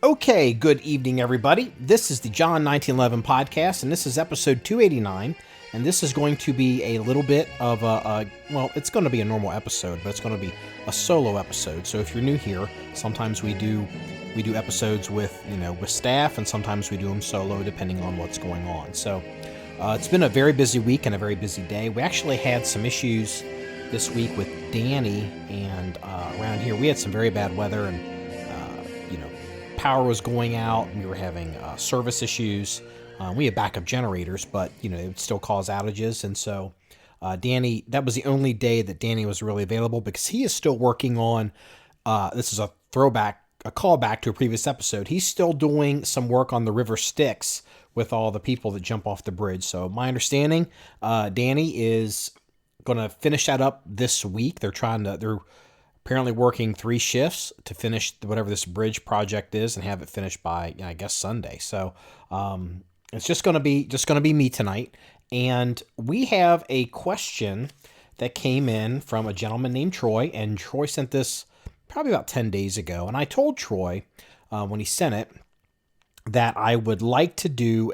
Okay, good evening, everybody. This is the John 1911 podcast, and this is episode 289. And this is going to be a little bit of well, it's going to be a normal episode, but it's going to be a solo episode. So if you're new here, sometimes we do episodes with staff, and sometimes we do them solo, depending on what's going on. So it's been a very busy week and a very busy day. We actually had some issues this week with Danny, and around here we had some very bad weather, and power was going out. We were having service issues. We had backup generators, but it would still cause outages. And so Danny, that was the only day that Danny was really available, because he is still working on, this is a callback to a previous episode. He's still doing some work on the River Styx with all the people that jump off the bridge. So my understanding, Danny is going to finish that up this week. They're apparently working 3 shifts to finish whatever this bridge project is and have it finished by, I guess, Sunday. So it's just going to be me tonight. And we have a question that came in from a gentleman named Troy, and Troy sent this probably about 10 days ago. And I told Troy when he sent it that I would like to do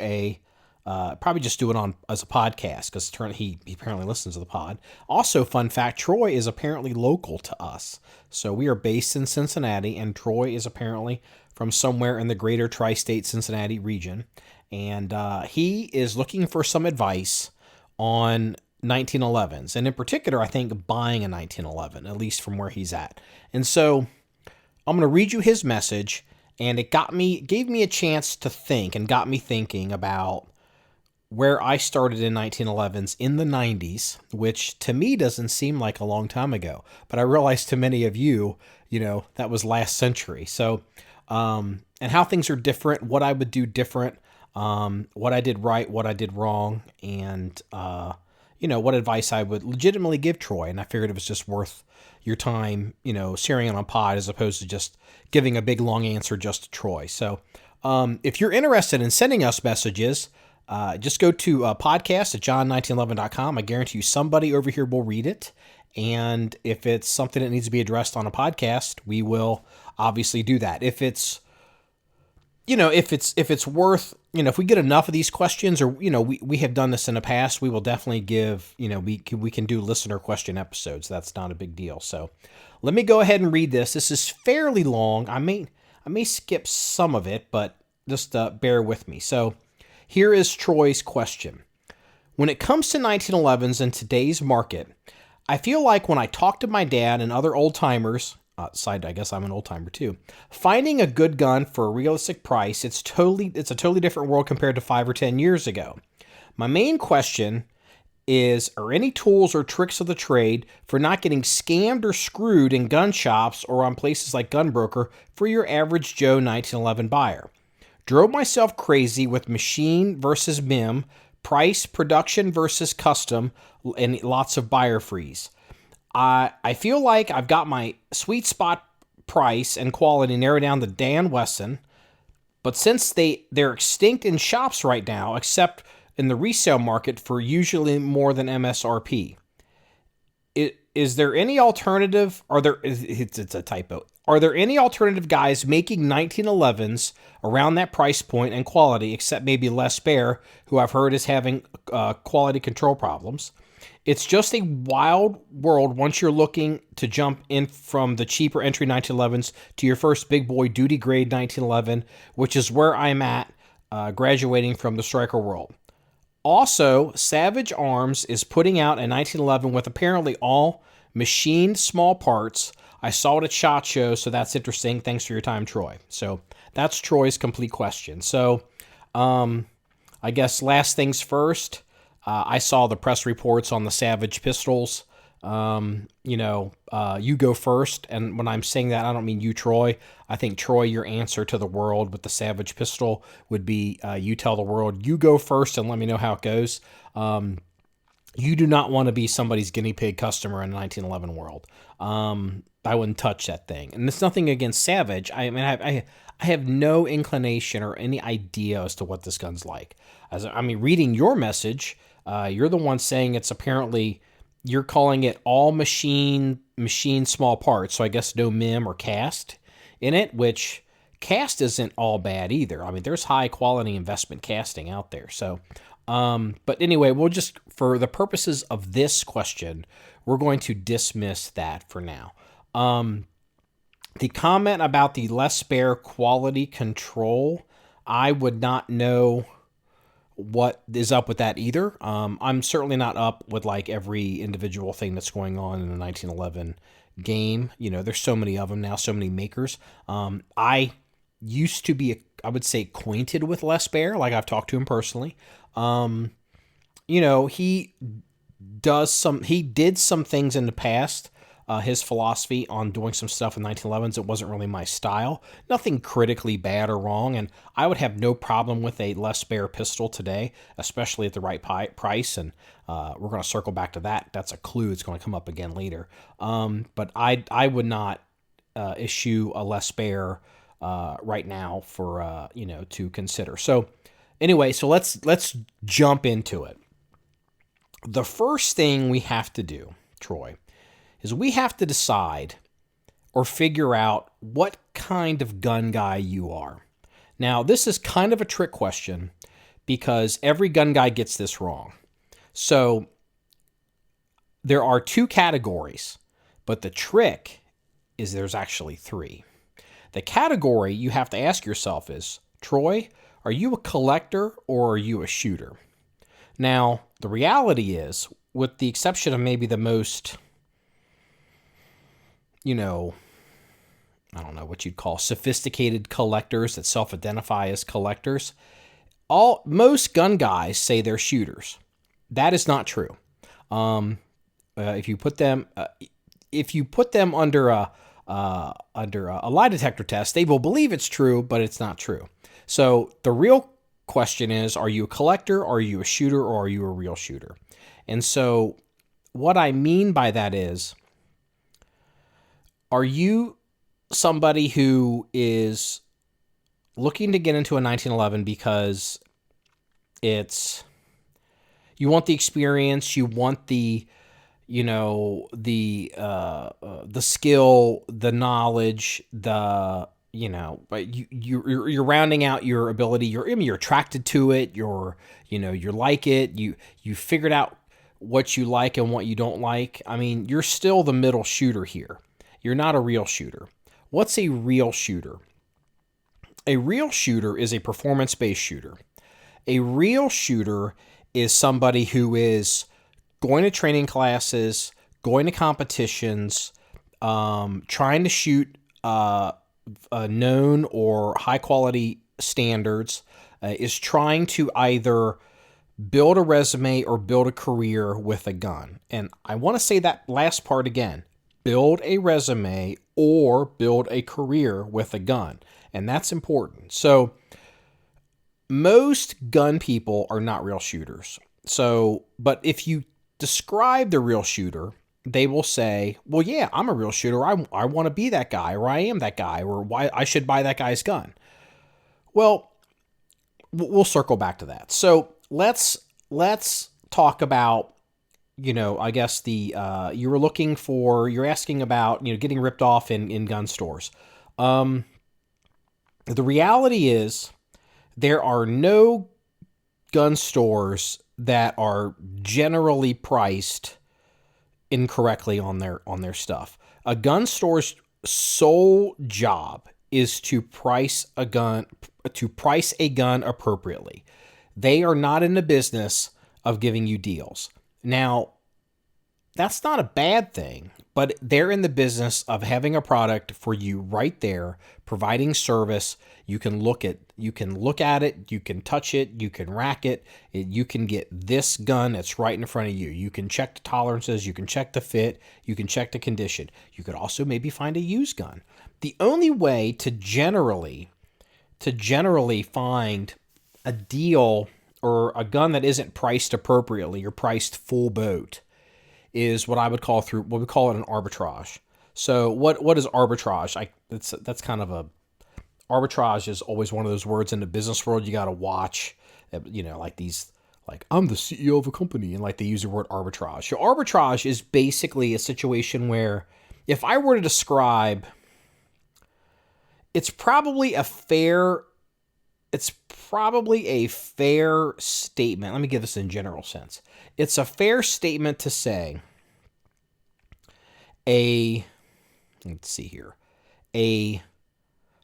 probably just do it on as a podcast, because he apparently listens to the pod. Also, fun fact, Troy is apparently local to us. So we are based in Cincinnati, and Troy is apparently from somewhere in the greater tri-state Cincinnati region. And he is looking for some advice on 1911s. And in particular, I think buying a 1911, at least from where he's at. And so I'm going to read you his message, and it gave me a chance to think, and got me thinking about where I started in 1911s in the 90s, which to me doesn't seem like a long time ago, but I realize to many of you, that was last century. So, and how things are different, what I would do different, what I did right, what I did wrong, and, what advice I would legitimately give Troy. And I figured it was just worth your time, sharing it on pod, as opposed to just giving a big long answer just to Troy. So, if you're interested in sending us messages, just go to podcast at john1911.com. I guarantee you somebody over here will read it. And if it's something that needs to be addressed on a podcast, we will obviously do that. If it's worth, if we get enough of these questions, or, we have done this in the past, we will definitely give, we can do listener question episodes. That's not a big deal. So let me go ahead and read this. This is fairly long. I may skip some of it, but just bear with me. So here is Troy's question. When it comes to 1911s in today's market, I feel like when I talk to my dad and other old-timers, I guess I'm an old-timer too, finding a good gun for a realistic price, it's a totally different world compared to 5 or 10 years ago. My main question is, are any tools or tricks of the trade for not getting scammed or screwed in gun shops or on places like Gunbroker for your average Joe 1911 buyer? Drove myself crazy with machine versus MIM, price, production versus custom, and lots of buyer freeze. I feel like I've got my sweet spot price and quality narrowed down to Dan Wesson, but since they're extinct in shops right now, except in the resale market for usually more than MSRP. Is there any alternative? It's a typo. Are there any alternative guys making 1911s around that price point and quality, except maybe Les Bear, who I've heard is having quality control problems? It's just a wild world once you're looking to jump in from the cheaper entry 1911s to your first big boy duty grade 1911, which is where I'm at, graduating from the striker world. Also, Savage Arms is putting out a 1911 with apparently all machined small parts. I saw it at SHOT Show, so that's interesting. Thanks for your time, Troy. So that's Troy's complete question. So I guess last things first, I saw the press reports on the Savage pistols. You go first. And when I'm saying that, I don't mean you, Troy. I think, Troy, your answer to the world with the Savage pistol would be you tell the world, you go first and let me know how it goes. You do not want to be somebody's guinea pig customer in the 1911 world. I wouldn't touch that thing. And it's nothing against Savage. I mean, I have no inclination or any idea as to what this gun's like. Reading your message, you're the one saying it's apparently, you're calling it all machine small parts. So I guess no MIM or cast in it, which cast isn't all bad either. I mean, there's high quality investment casting out there. So, but anyway, we'll just, for the purposes of this question, we're going to dismiss that for now. The comment about the less spare quality control, I would not know what is up with that either. I'm certainly not up with like every individual thing that's going on in the 1911 game. You know, there's so many of them now, so many makers. I used to be, I would say, acquainted with Les Baer. Like, I've talked to him personally. You know, he did some things in the past. His philosophy on doing some stuff in 1911s, it wasn't really my style. Nothing critically bad or wrong, and I would have no problem with a Les Baer pistol today, especially at the right price, and we're going to circle back to that. That's a clue. It's going to come up again later. But I would not issue a Les Baer right now for, to consider. So anyway, so let's jump into it. The first thing we have to do, Troy, is we have to decide or figure out what kind of gun guy you are. Now, this is kind of a trick question because every gun guy gets this wrong. So there are two categories, but the trick is there's actually three. The category you have to ask yourself is, Troy, are you a collector or are you a shooter? Now, the reality is, with the exception of maybe the most, I don't know what you'd call sophisticated collectors that self-identify as collectors, most gun guys say they're shooters. That is not true. If you put them under a lie detector test, they will believe it's true, but it's not true. So the real question is, are you a collector, or are you a shooter, or are you a real shooter? And so what I mean by that is, are you somebody who is looking to get into a 1911 because you want the experience, you want the skill, the knowledge, but you're rounding out your ability. You're attracted to it. You like it. You figured out what you like and what you don't like. I mean, you're still the middle shooter here. You're not a real shooter. What's a real shooter? A real shooter is a performance-based shooter. A real shooter is somebody who is going to training classes, going to competitions, trying to shoot known or high-quality standards, is trying to either build a resume or build a career with a gun. And I want to say that last part again. Build a resume or build a career with a gun. And that's important. So most gun people are not real shooters. So, but if you describe the real shooter, they will say, well, yeah, I'm a real shooter. I want to be that guy, or I am that guy, or why I should buy that guy's gun. Well, we'll circle back to that. So let's talk about, I guess you're asking about, getting ripped off in gun stores. The reality is there are no gun stores that are generally priced incorrectly on their stuff. A gun store's sole job is to price a gun appropriately. They are not in the business of giving you deals. Now, that's not a bad thing, but they're in the business of having a product for you right there, providing service. You can look at it, you can touch it, you can rack it, you can get this gun that's right in front of you. You can check the tolerances, you can check the fit, you can check the condition. You could also maybe find a used gun. The only way to generally find a deal or a gun that isn't priced appropriately or priced full boat is what we call it an arbitrage. So what is arbitrage? That's kind of a arbitrage is always one of those words in the business world you got to watch. Like I'm the CEO of a company, and like they use the word arbitrage. So arbitrage is basically a situation where if I were to describe it's probably a fair it's probably a fair statement. Let me give this in general sense. It's a fair statement to say let's see here, a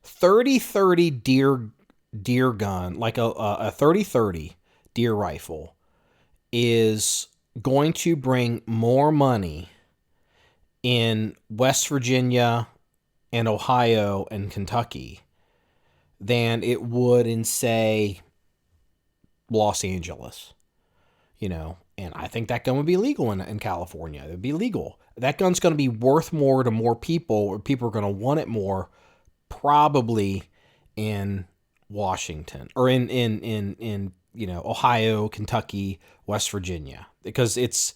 30-30 deer gun, like a 30-30 deer rifle, is going to bring more money in West Virginia and Ohio and Kentucky than it would in, say, Los Angeles, and I think that gun would be legal in California. It would be legal. That gun's going to be worth more to more people, or people are going to want it more, probably in Washington or in Ohio, Kentucky, West Virginia, because it's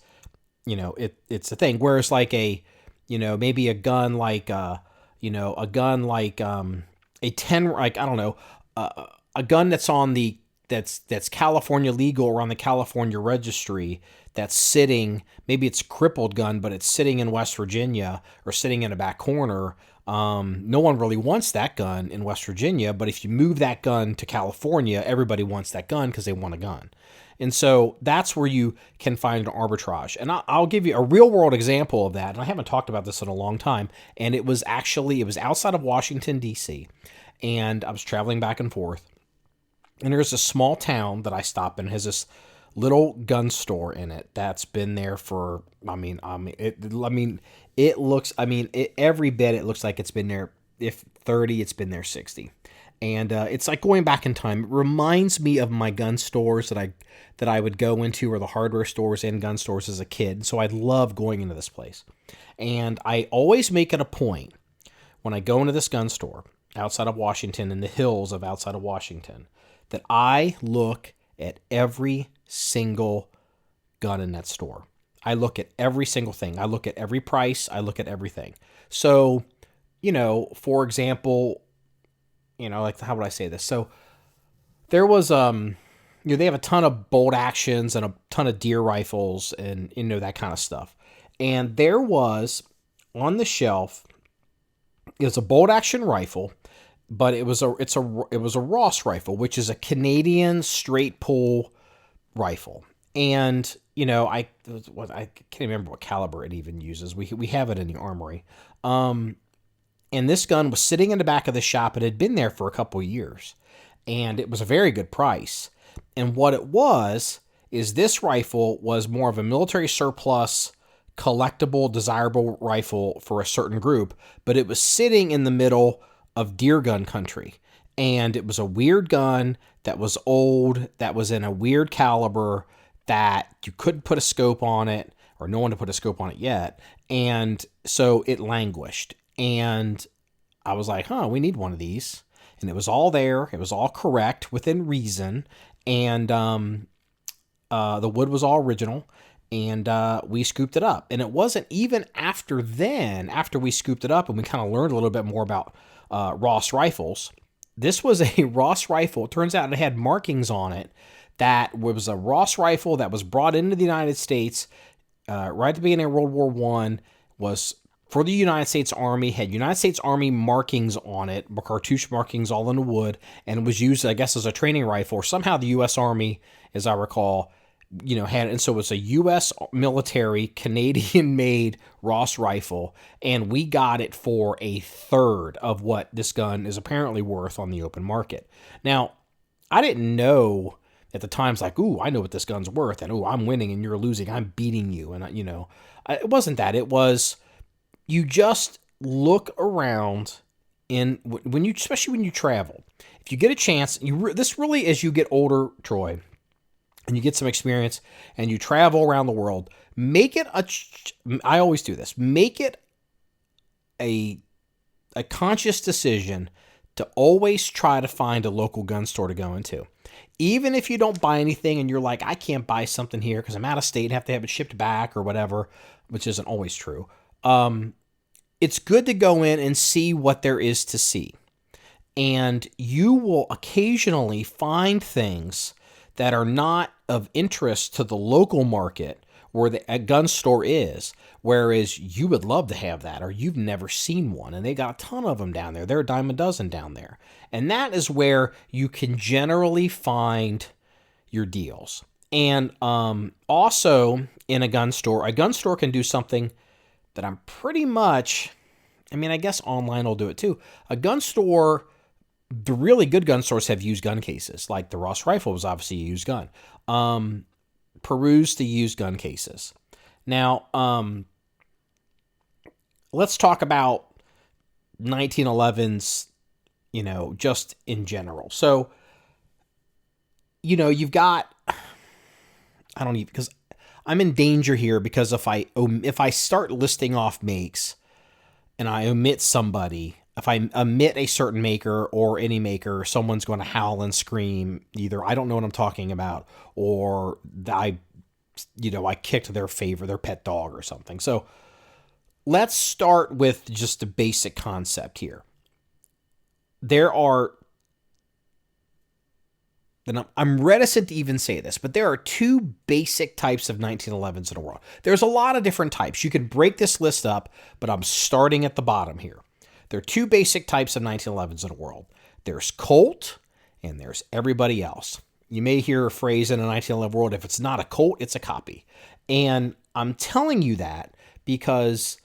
it's a thing. Whereas like maybe a gun like a gun like a 10, like, I don't know, a gun that's on that's California legal or on the California registry, that's sitting, maybe it's a crippled gun, but it's sitting in West Virginia or sitting in a back corner. No one really wants that gun in West Virginia, but if you move that gun to California, everybody wants that gun because they want a gun. And so that's where you can find an arbitrage. And I'll give you a real world example of that. And I haven't talked about this in a long time. And it was outside of Washington, D.C. And I was traveling back and forth. And there's a small town that I stop in, has this little gun store in it that's been there for, every bit it looks like it's been there. If 30, it's been there 60. And it's like going back in time. It reminds me of my gun stores that I would go into, or the hardware stores and gun stores as a kid. So I love going into this place. And I always make it a point when I go into this gun store outside of Washington, in the hills of outside of Washington, that I look at every single gun in that store. I look at every single thing. I look at every price. I look at everything. So, for example, like, how would I say this? So there was, they have a ton of bolt actions and a ton of deer rifles and, that kind of stuff. And there was on the shelf, it's a bolt action rifle, but it was a Ross rifle, which is a Canadian straight pull rifle. And, I can't remember what caliber it even uses. We have it in the armory. And this gun was sitting in the back of the shop. It had been there for a couple of years, and it was a very good price. And what it was is this rifle was more of a military surplus, collectible, desirable rifle for a certain group, but it was sitting in the middle of deer gun country. And it was a weird gun that was old, that was in a weird caliber, that you couldn't put a scope on it, or no one had put a scope on it yet. And so it languished. And I was like, we need one of these. And it was all there. It was all correct within reason. And the wood was all original. And we scooped it up. And it wasn't even after we scooped it up and we kind of learned a little bit more about Ross rifles. This was a Ross rifle. It turns out it had markings on it that was a Ross rifle that was brought into the United States right at the beginning of World War I, was for the United States Army, had United States Army markings on it, cartouche markings all in the wood, and it was used, I guess, as a training rifle. Somehow the U.S. Army, as I recall, had it. And so it was a U.S. military, Canadian-made Ross rifle, and we got it for a third of what this gun is apparently worth on the open market. Now, I didn't know at the time, it's like, ooh, I know what this gun's worth, and ooh, I'm winning and you're losing, I'm beating you. And, it wasn't that. It was, you just look around especially when you travel. If you get a chance, this really, as you get older, Troy, and you get some experience and you travel around the world, I always do this, make it a conscious decision to always try to find a local gun store to go into. Even if you don't buy anything and you're like, I can't buy something here because I'm out of state and have to have it shipped back or whatever, which isn't always true. It's good to go in and see what there is to see. And you will occasionally find things that are not of interest to the local market, where a gun store is, whereas you would love to have that, or you've never seen one, and they got a ton of them down there. They're a dime a dozen down there. And that is where you can generally find your deals. And also in a gun store can do something that I'm pretty much, I guess online will do it too. A gun store, the really good gun stores have used gun cases. Like the Ross rifle was obviously a used gun. Peruse the used gun cases. Now, let's talk about 1911s, just in general. So, you've got, I don't even, because I'm in danger here, because if I start listing off makes and I omit somebody, if I omit a certain maker or any maker, someone's going to howl and scream. Either I don't know what I'm talking about, or I kicked their pet dog or something. So let's start with just the basic concept here. I'm reticent to even say this, but there are two basic types of 1911s in the world. There's a lot of different types. You can break this list up, but I'm starting at the bottom here. There are two basic types of 1911s in the world. There's Colt, and there's everybody else. You may hear a phrase in a 1911 world, if it's not a Colt, it's a copy. And I'm telling you that because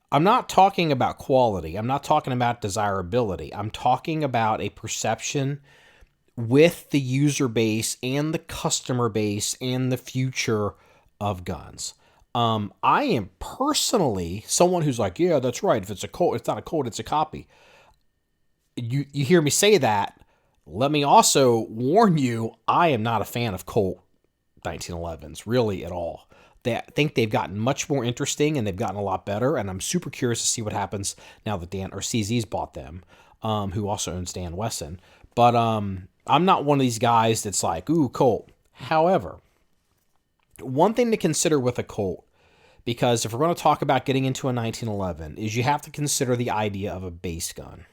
I'm not talking about quality. I'm not talking about desirability. I'm talking about a perception with the user base and the customer base and the future of guns. I am personally someone who's like, yeah, that's right. If it's a Colt, it's not a Colt, it's a copy. You hear me say that. Let me also warn you, I am not a fan of Colt 1911s, really at all. I think they've gotten much more interesting and they've gotten a lot better, and I'm super curious to see what happens now that CZ's bought them, who also owns Dan Wesson. But I'm not one of these guys that's like, ooh, Colt. However, one thing to consider with a Colt, because if we're going to talk about getting into a 1911, is you have to consider the idea of a base gun,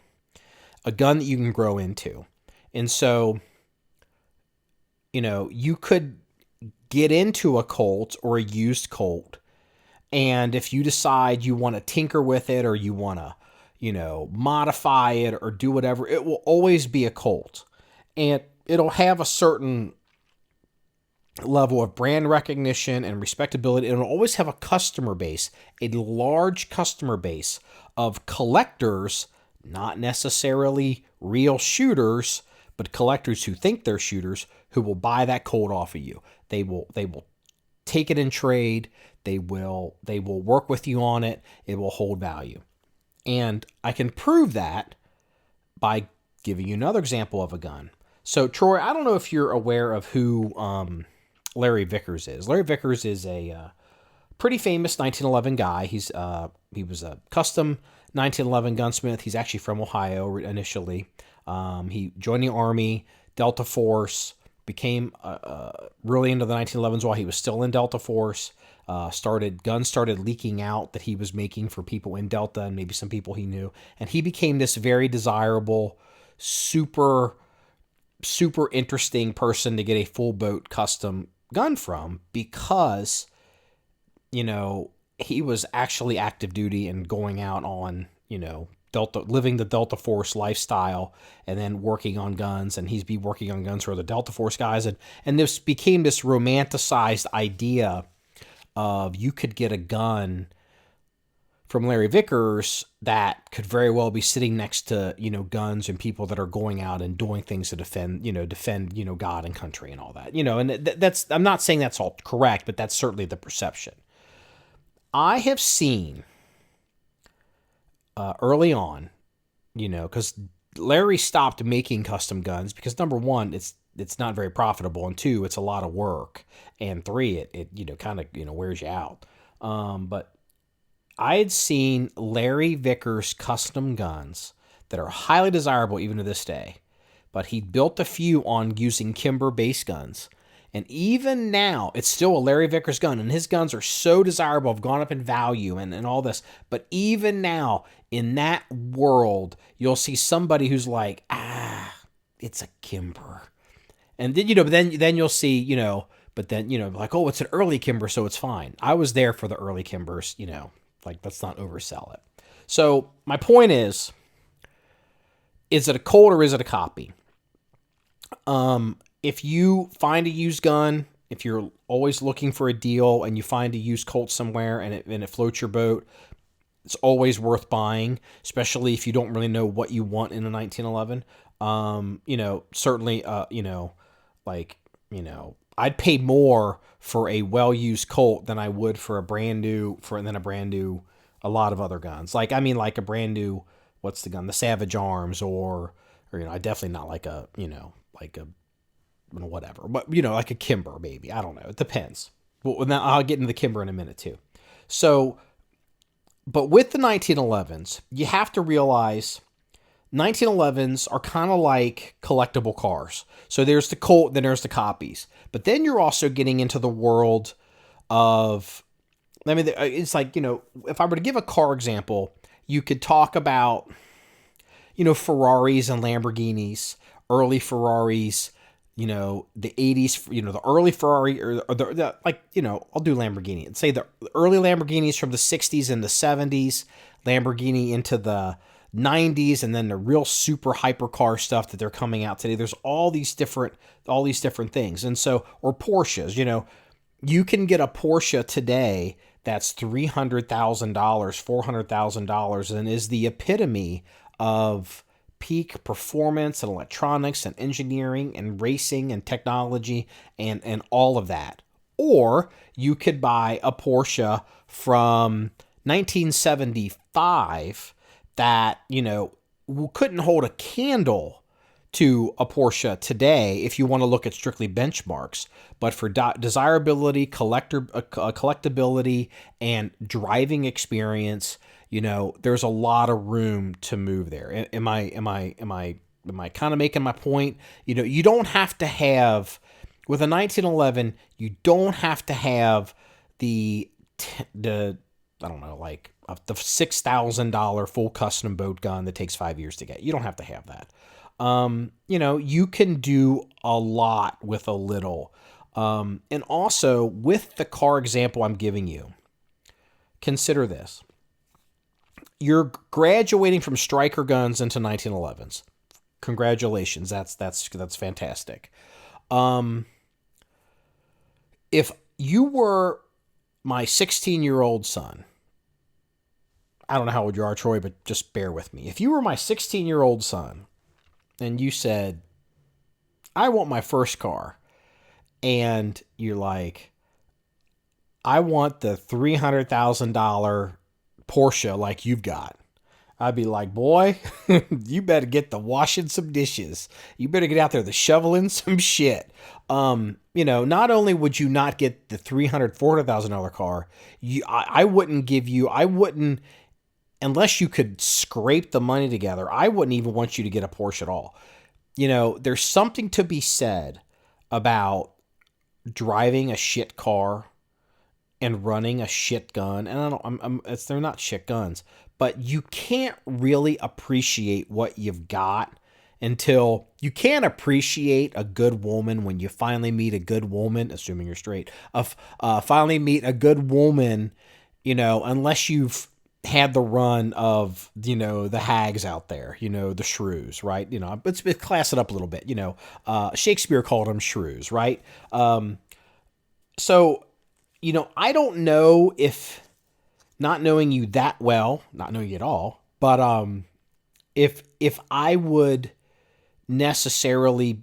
a gun that you can grow into. And so, you could get into a Colt or a used Colt, and if you decide you want to tinker with it or you want to, modify it or do whatever, it will always be a Colt. And it'll have a certain level of brand recognition and respectability. It'll always have a customer base, a large customer base of collectors, not necessarily real shooters, but collectors who think they're shooters, who will buy that Colt off of you. They will take it in trade. They will work with you on it. It will hold value. And I can prove that by giving you another example of a gun. So, Troy, I don't know if you're aware of who Larry Vickers is. Larry Vickers is a pretty famous 1911 guy. He was a custom 1911 gunsmith. He's actually from Ohio initially. He joined the Army, Delta Force, became really into the 1911s while he was still in Delta Force. Guns started leaking out that he was making for people in Delta and maybe some people he knew. And he became this very desirable, super, super interesting person to get a full boat custom gun from because, he was actually active duty and going out on, living the Delta Force lifestyle and then working on guns, and he's be working on guns for the Delta Force guys. And this became this romanticized idea of you could get a gun from Larry Vickers that could very well be sitting next to, guns and people that are going out and doing things to defend God and country and all that, and that's, I'm not saying that's all correct, but that's certainly the perception. I have seen early on, because Larry stopped making custom guns because number one, it's not very profitable, and two, it's a lot of work, and three, it kind of wears you out. But I had seen Larry Vickers custom guns that are highly desirable even to this day, but he built a few on using Kimber base guns. And even now, it's still a Larry Vickers gun, and his guns are so desirable, have gone up in value and all this. But even now, in that world, you'll see somebody who's like, it's a Kimber. And then, then you'll see, but then, like, oh, it's an early Kimber, so it's fine. I was there for the early Kimbers, like, let's not oversell it. So my point is it a Colt or is it a copy? If you find a used gun, if you're always looking for a deal and you find a used Colt somewhere and it floats your boat, it's always worth buying, especially if you don't really know what you want in a 1911. Certainly, I'd pay more for a well-used Colt than I would for a lot of other guns. Like a brand new, what's the gun? The Savage Arms, or I definitely not like a whatever, but like a Kimber, maybe. I don't know. It depends. Well, now I'll get into the Kimber in a minute too. So, but with the 1911s, you have to realize 1911s are kind of like collectible cars. So there's the Colt, then there's the copies. But then you're also getting into the world of, it's like, if I were to give a car example, you could talk about, Ferraris and Lamborghinis, early Ferraris, the 80s, the early Ferrari, or I'll do Lamborghini and say the early Lamborghinis from the 60s and the 70s, Lamborghini into the 90s, and then the real super hypercar stuff that they're coming out today. There's all these different things. And so, or Porsches, you can get a Porsche today that's $300,000, $400,000, and is the epitome of peak performance and electronics and engineering and racing and technology and all of that. Or you could buy a Porsche from 1975 that, couldn't hold a candle to a Porsche today if you want to look at strictly benchmarks. But for desirability, collectability, and driving experience, there's a lot of room to move there. Am I kind of making my point? You don't have to have, with a 1911, you don't have to have the I don't know, like the $6,000 full custom boat gun that takes 5 years to get. You don't have to have that. You can do a lot with a little. And also with the car example I'm giving you, consider this. You're graduating from striker guns into 1911s. Congratulations. That's fantastic. If you were my 16-year-old son, I don't know how old you are, Troy, but just bear with me. If you were my 16-year-old son and you said, I want my first car, and you're like, I want the $300,000 Porsche like you've got, I'd be like, boy, you better get the washing some dishes. You better get out there the shoveling some shit. Not only would you not get the $400,000 car, I wouldn't, unless you could scrape the money together, I wouldn't even want you to get a Porsche at all. There's something to be said about driving a shit car and running a shit gun. And they're not shit guns, but you can't really appreciate what you've got until you can't appreciate a good woman when you finally meet a good woman, assuming you're straight, finally meet a good woman, unless you've had the run of, the hags out there, the shrews, right? Let's class it up a little bit, Shakespeare called them shrews, right? So, I don't know if, not knowing you that well, not knowing you at all, but if I would necessarily,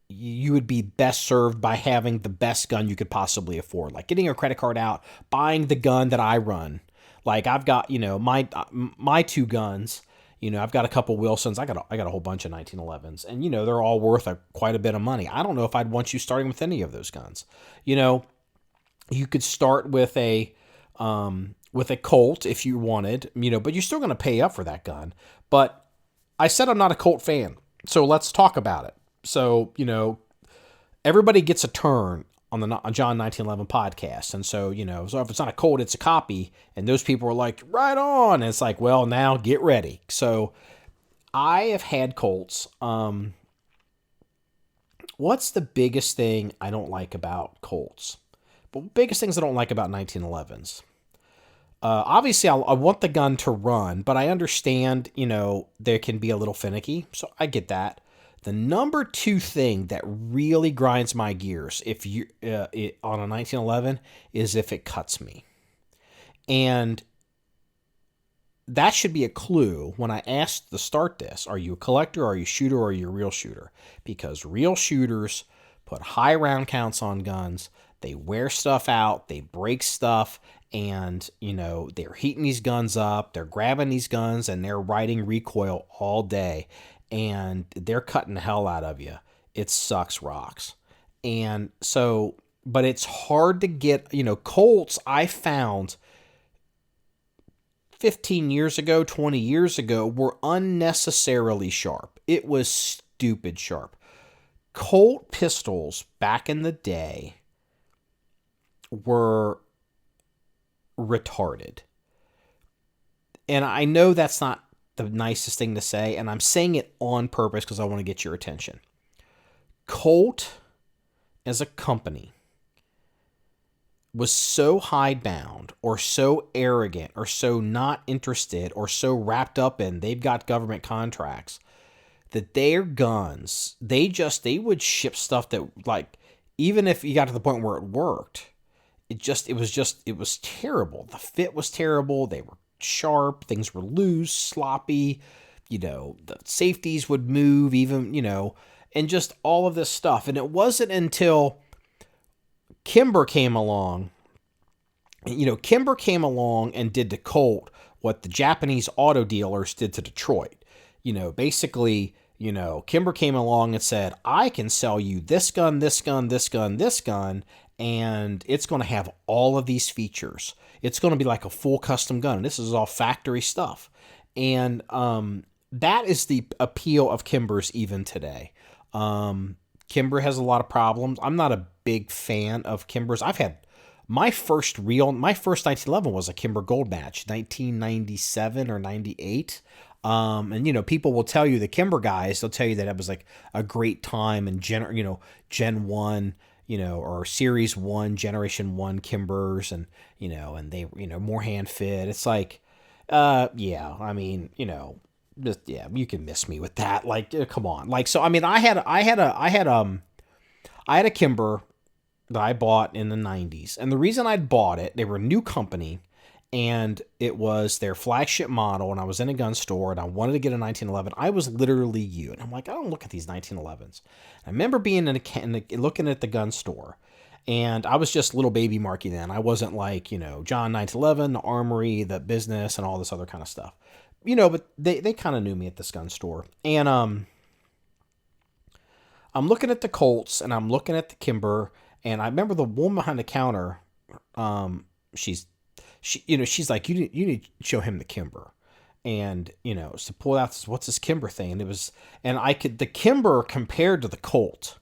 you would be best served by having the best gun you could possibly afford, like getting your credit card out, buying the gun that I run. Like I've got, my two guns, I've got a couple Wilsons. I got a whole bunch of 1911s, and they're all worth quite a bit of money. I don't know if I'd want you starting with any of those guns. You could start with a Colt if you wanted, but you're still going to pay up for that gun. But I said I'm not a Colt fan, so let's talk about it. So, everybody gets a turn on the John 1911 podcast. And so, so if it's not a Colt, it's a copy. And those people are like, right on. And it's like, well, now get ready. So I have had Colts. What's the biggest thing I don't like about Colts? But biggest things I don't like about 1911s. Obviously, I want the gun to run, but I understand, they can be a little finicky, so I get that. The number two thing that really grinds my gears if you on a 1911 is if it cuts me, and that should be a clue when I asked to start this. Are you a collector, are you a shooter, or are you a real shooter? Because real shooters put high round counts on guns. They wear stuff out, they break stuff, and, they're heating these guns up, they're grabbing these guns, and they're riding recoil all day, and they're cutting the hell out of you. It sucks rocks. And so, but it's hard to get, Colts, I found 15 years ago, 20 years ago, were unnecessarily sharp. It was stupid sharp. Colt pistols back in the day were retarded. And I know that's not the nicest thing to say, and I'm saying it on purpose because I want to get your attention. Colt, as a company, was so hidebound or so arrogant or so not interested or so wrapped up in they've got government contracts that their guns, they would ship stuff that, like, even if you got to the point where it worked, it was terrible. The fit was terrible. They were sharp. Things were loose, sloppy. The safeties would move even, and just all of this stuff. And it wasn't until Kimber came along, Kimber came along and did to Colt what the Japanese auto dealers did to Detroit. Basically, Kimber came along and said, I can sell you this gun, this gun, this gun, this gun, and it's going to have all of these features. It's going to be like a full custom gun. This is all factory stuff. And that is the appeal of Kimber's even today. Kimber has a lot of problems. I'm not a big fan of Kimber's. I've had my first 1911 was a Kimber Gold match, 1997 or 98. And people will tell you, the Kimber guys, they'll tell you that it was like a great time and Gen 1, or Series 1, Generation 1 Kimbers, and and they, more hand fit. It's like, yeah, I mean, just, yeah, you can miss me with that. Like, come on. Like, so, I mean, I had a Kimber that I bought in the 90s. And the reason I'd bought it, they were a new company, and it was their flagship model, and I was in a gun store, and I wanted to get a 1911. I was literally you. And I'm like, I don't look at these 1911s. I remember being looking at the gun store, and I was just little baby Marky then. I wasn't like, John 1911, the Armory, the business, and all this other kind of stuff. But they kind of knew me at this gun store. And I'm looking at the Colts, and I'm looking at the Kimber, and I remember the woman behind the counter, she's like, you need to show him the Kimber. And, so pull out this, what's this Kimber thing? And the Kimber compared to the Colt,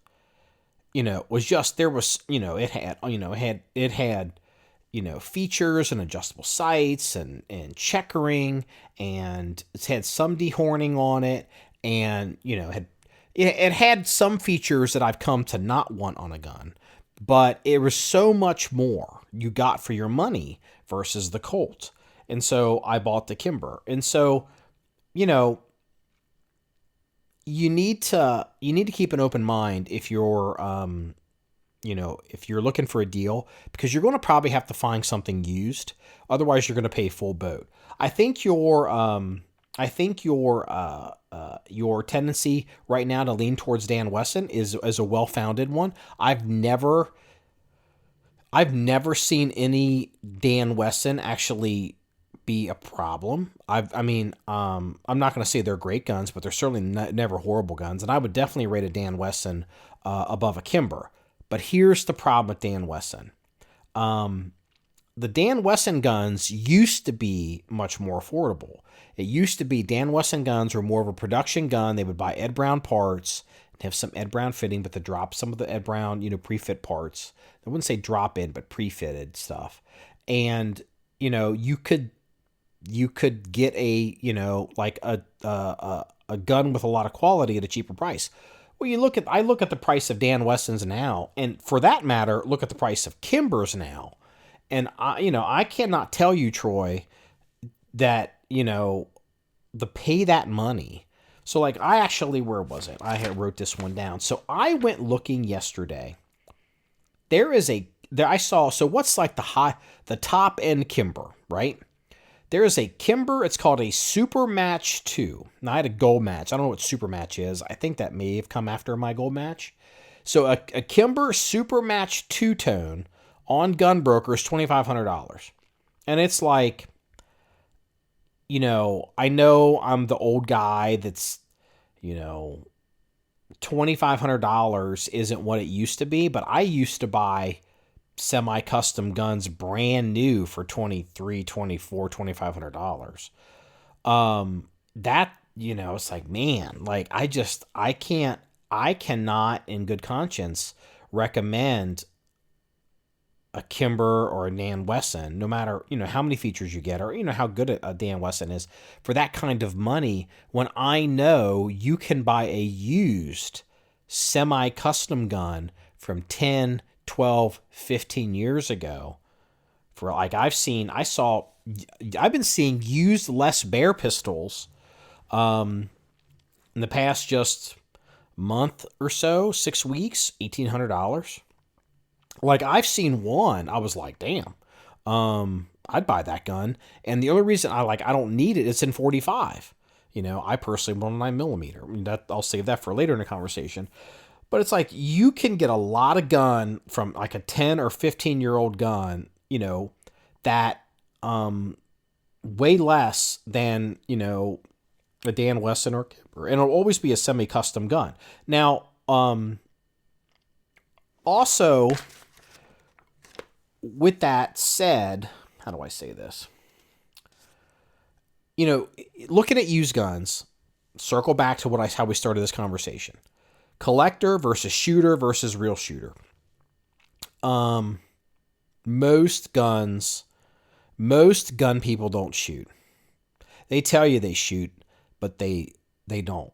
was just, there was, it had features and adjustable sights and checkering, and it had some dehorning on it. And, it had some features that I've come to not want on a gun, but it was so much more you got for your money versus the Colt. And so I bought the Kimber. And so, you need to keep an open mind if you're, if you're looking for a deal, because you're going to probably have to find something used. Otherwise, you're going to pay full boat. I think your tendency right now to lean towards Dan Wesson is a well-founded one. I've never seen any Dan Wesson actually be a problem. I'm not going to say they're great guns, but they're certainly never horrible guns. And I would definitely rate a Dan Wesson above a Kimber. But here's the problem with Dan Wesson. The Dan Wesson guns used to be much more affordable. It used to be Dan Wesson guns were more of a production gun. They would buy Ed Brown parts and have some Ed Brown fitting, but to drop some of the Ed Brown, pre-fit parts. I wouldn't say drop in, but pre-fitted stuff. And, you could get a gun with a lot of quality at a cheaper price. Well, I look at the price of Dan Wessons now, and for that matter, look at the price of Kimber's now. And I cannot tell you, Troy, that, the pay that money. So like I actually, where was it? I had wrote this one down. So I went looking yesterday. I saw, so what's like the top end Kimber, right? There is a Kimber, it's called a Super Match 2. Now I had a Gold Match. I don't know what Super Match is. I think that may have come after my Gold Match. So a Kimber Super Match 2-tone on Gunbroker is $2,500. And it's like, I know I'm the old guy that's, $2,500 isn't what it used to be, but I used to buy semi-custom guns brand new for $2,300, $2,400, $2,500. That, it's like, man, like I cannot in good conscience recommend a Kimber or a Dan Wesson, no matter, how many features you get or, how good a Dan Wesson is for that kind of money, when I know you can buy a used semi-custom gun from 10, 12, 15 years ago for like, I've been seeing used Les Bear pistols, in the past just month or so, 6 weeks, $1,800. Like I've seen one, I was like, damn, I'd buy that gun. And the only reason I don't need it, it's in 45. I personally want a 9mm. I mean, I'll save that for later in the conversation. But it's like you can get a lot of gun from like a 10 or 15-year-old gun, that way less than, a Dan Wesson or Kimber. And it'll always be a semi-custom gun. Now, also, with that said, how do I say this? Looking at used guns, circle back to how we started this conversation. Collector versus shooter versus real shooter. Most gun people don't shoot. They tell you they shoot, but they don't.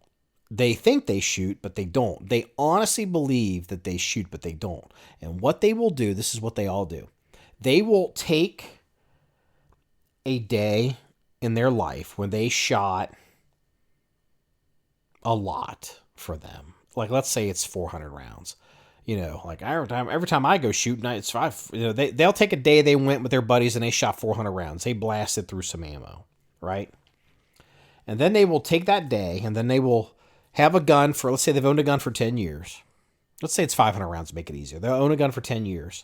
They think they shoot, but they don't. They honestly believe that they shoot, but they don't. And what they will do, this is what they all do. They will take a day in their life when they shot a lot for them. Like, let's say it's 400 rounds. Like every time I go shooting, it's 5. They'll take a day they went with their buddies and they shot 400 rounds. They blasted through some ammo, right? And then they will take that day and then they will have a gun for, let's say they've owned a gun for 10 years. Let's say it's 500 rounds to make it easier. They'll own a gun for 10 years.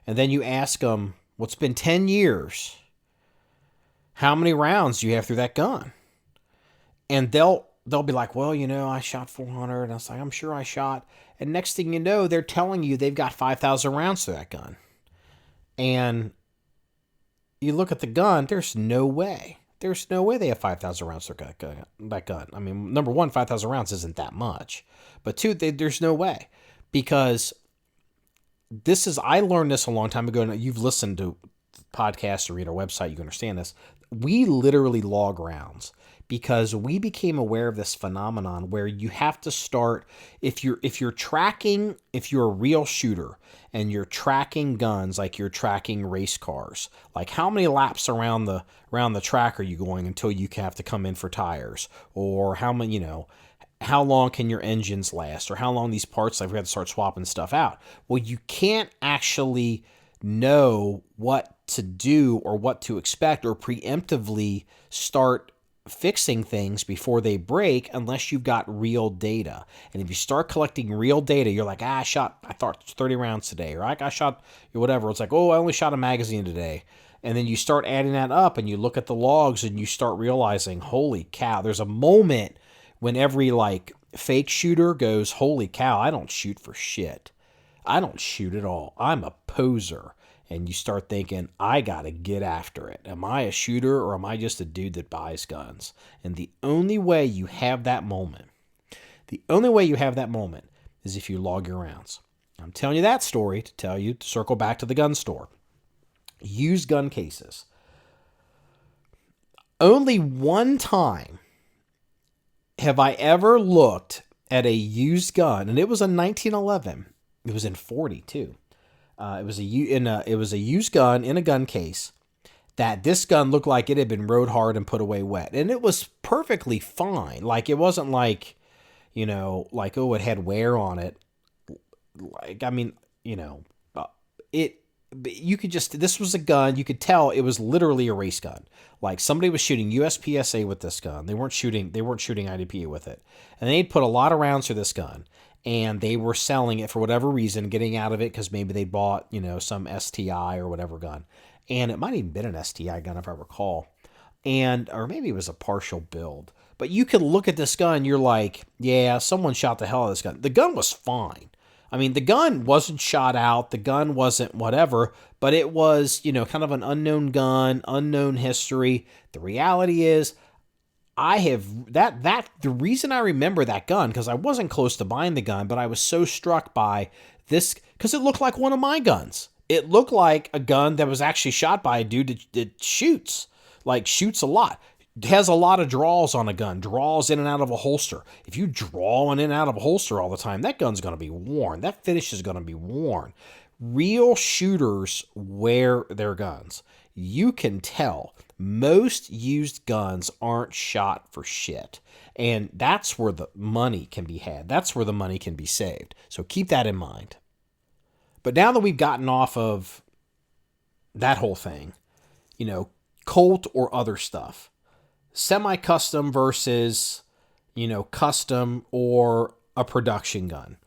And then you ask them, well, it's been 10 years. How many rounds do you have through that gun? And they'll be like, well, I shot 400. And I was like, I'm sure I shot. And next thing you know, they're telling you they've got 5,000 rounds through that gun. And you look at the gun, there's no way. There's no way they have 5,000 rounds through that gun. I mean, number one, 5,000 rounds isn't that much. But two, there's no way. Because I learned this a long time ago, and you've listened to podcasts or read our website, you can understand this. We literally log rounds because we became aware of this phenomenon where you have to start, if you're a real shooter and you're tracking guns like you're tracking race cars, like how many laps around the track are you going until you have to come in for tires, or how long can your engines last, or how long these parts, like we have to start swapping stuff out. Well, you can't actually know what to do or what to expect or preemptively start fixing things before they break unless you've got real data. And if you start collecting real data, you're like, I thought 30 rounds today, or I shot whatever. It's like, oh, I only shot a magazine today. And then you start adding that up and you look at the logs and you start realizing, holy cow, there's a moment when every fake shooter goes, holy cow, I don't shoot for shit. I don't shoot at all. I'm a poser. And you start thinking, I got to get after it. Am I a shooter or am I just a dude that buys guns? And the only way you have that moment is if you log your rounds. I'm telling you that story to circle back to the gun store. Used gun cases. Only one time have I ever looked at a used gun, and it was a 1911. It was in 40 too. It was a used gun in a gun case. That this gun looked like it had been rode hard and put away wet, and it was perfectly fine. Like it wasn't like, like, oh, it had wear on it. Like, I mean, it. You could just, this was a gun. You could tell it was literally a race gun. Like somebody was shooting USPSA with this gun. They weren't shooting IDPA with it, and they'd put a lot of rounds for this gun. And they were selling it for whatever reason, getting out of it because maybe they bought, some STI or whatever gun. And it might even been an STI gun if I recall. Or maybe it was a partial build. But you could look at this gun, you're like, yeah, someone shot the hell out of this gun. The gun was fine. I mean, the gun wasn't shot out. The gun wasn't whatever, but it was, kind of an unknown gun, unknown history. The reality is, I have the reason I remember that gun, because I wasn't close to buying the gun, but I was so struck by this because it looked like one of my guns. It looked like a gun that was actually shot by a dude that shoots a lot. It has a lot of draws on a gun, draws in and out of a holster. If you draw in and out of a holster all the time, that gun's going to be worn. That finish is going to be worn. Real shooters wear their guns. You can tell. Most used guns aren't shot for shit. And that's where the money can be had. That's where the money can be saved. So keep that in mind. But now that we've gotten off of that whole thing, Colt or other stuff, semi-custom versus, custom or a production gun.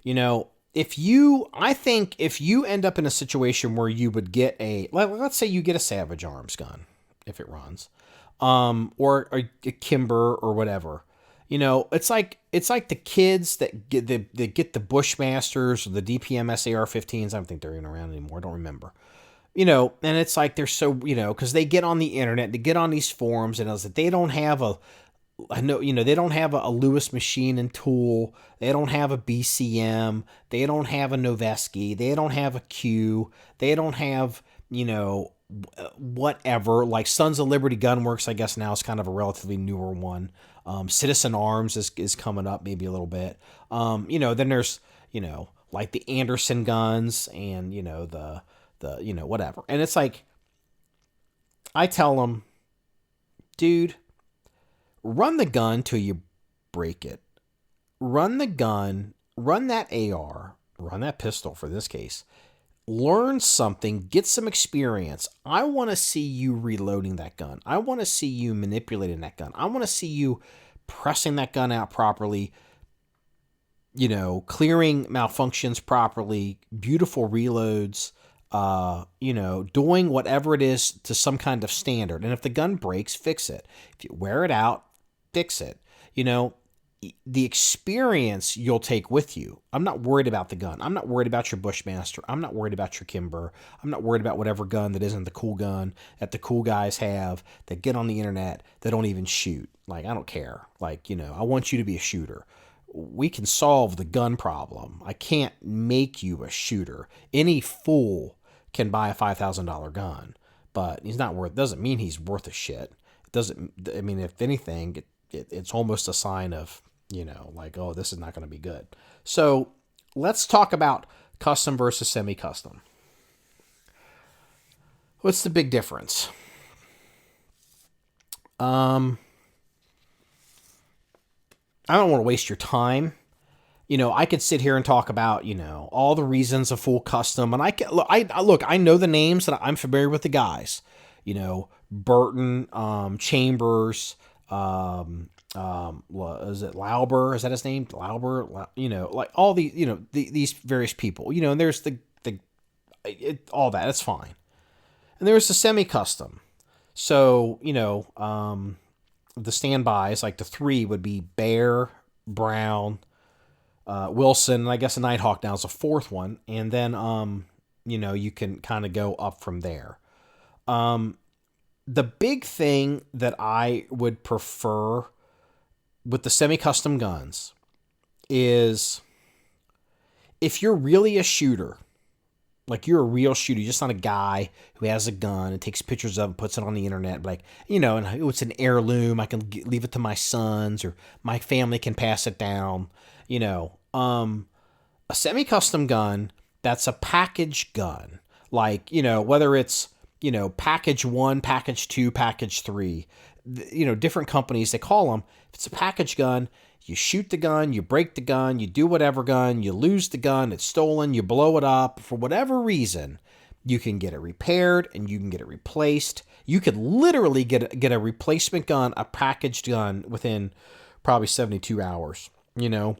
I think if you end up in a situation where you would get let's say you get a Savage Arms gun, if it runs, or a Kimber or whatever, it's like the kids that get the Bushmasters or the DPMS AR-15s. I don't think they're even around anymore. I don't remember. And it's like they're so, because they get on the internet, they get on these forums, and it's like they don't have they don't have a Lewis machine and tool. They don't have a BCM. They don't have a Noveski. They don't have a Q. They don't have, whatever. Like Sons of Liberty Gunworks, I guess now is kind of a relatively newer one. Citizen Arms is coming up maybe a little bit. Then there's, like the Anderson guns and, the whatever. And it's like, I tell them, dude, run the gun till you break it. Run the gun, run that AR, run that pistol for this case. Learn something, get some experience. I want to see you reloading that gun. I want to see you manipulating that gun. I want to see you pressing that gun out properly, clearing malfunctions properly, beautiful reloads, doing whatever it is to some kind of standard. And if the gun breaks, fix it. If you wear it out, fix it. The experience you'll take with you. I'm not worried about the gun. I'm not worried about your Bushmaster. I'm not worried about your Kimber. I'm not worried about whatever gun that isn't the cool gun that the cool guys have that get on the internet that don't even shoot. Like, I don't care. Like, I want you to be a shooter. We can solve the gun problem. I can't make you a shooter. Any fool can buy a $5,000 gun, but doesn't mean he's worth a shit. It doesn't, I mean, if anything, it's almost a sign of, like, oh, this is not going to be good. So let's talk about custom versus semi-custom. What's the big difference? I don't want to waste your time. I could sit here and talk about, all the reasons of full custom. And I know the names, that I'm familiar with the guys, Burton, Chambers, is it Lauber? Is that his name? Lauber, like all these, these various people, and there's all that, it's fine. And there's the semi-custom. So, the standbys, like the three would be Bear, Brown, Wilson, and I guess a Nighthawk now is a fourth one. And then, you can kind of go up from there. The big thing that I would prefer with the semi-custom guns is if you're really a shooter, Like you're a real shooter. You're just not a guy who has a gun and takes pictures of it, puts it on the internet. Like, and it's an heirloom. I can leave it to my sons or my family can pass it down. A semi-custom gun that's a package gun. Like, whether it's, package 1, package 2, package 3, different companies, they call them. If it's a package gun, you shoot the gun, you break the gun, you do whatever gun, you lose the gun, it's stolen, you blow it up. For whatever reason, you can get it repaired and you can get it replaced. You could literally get a replacement gun, a packaged gun within probably 72 hours, And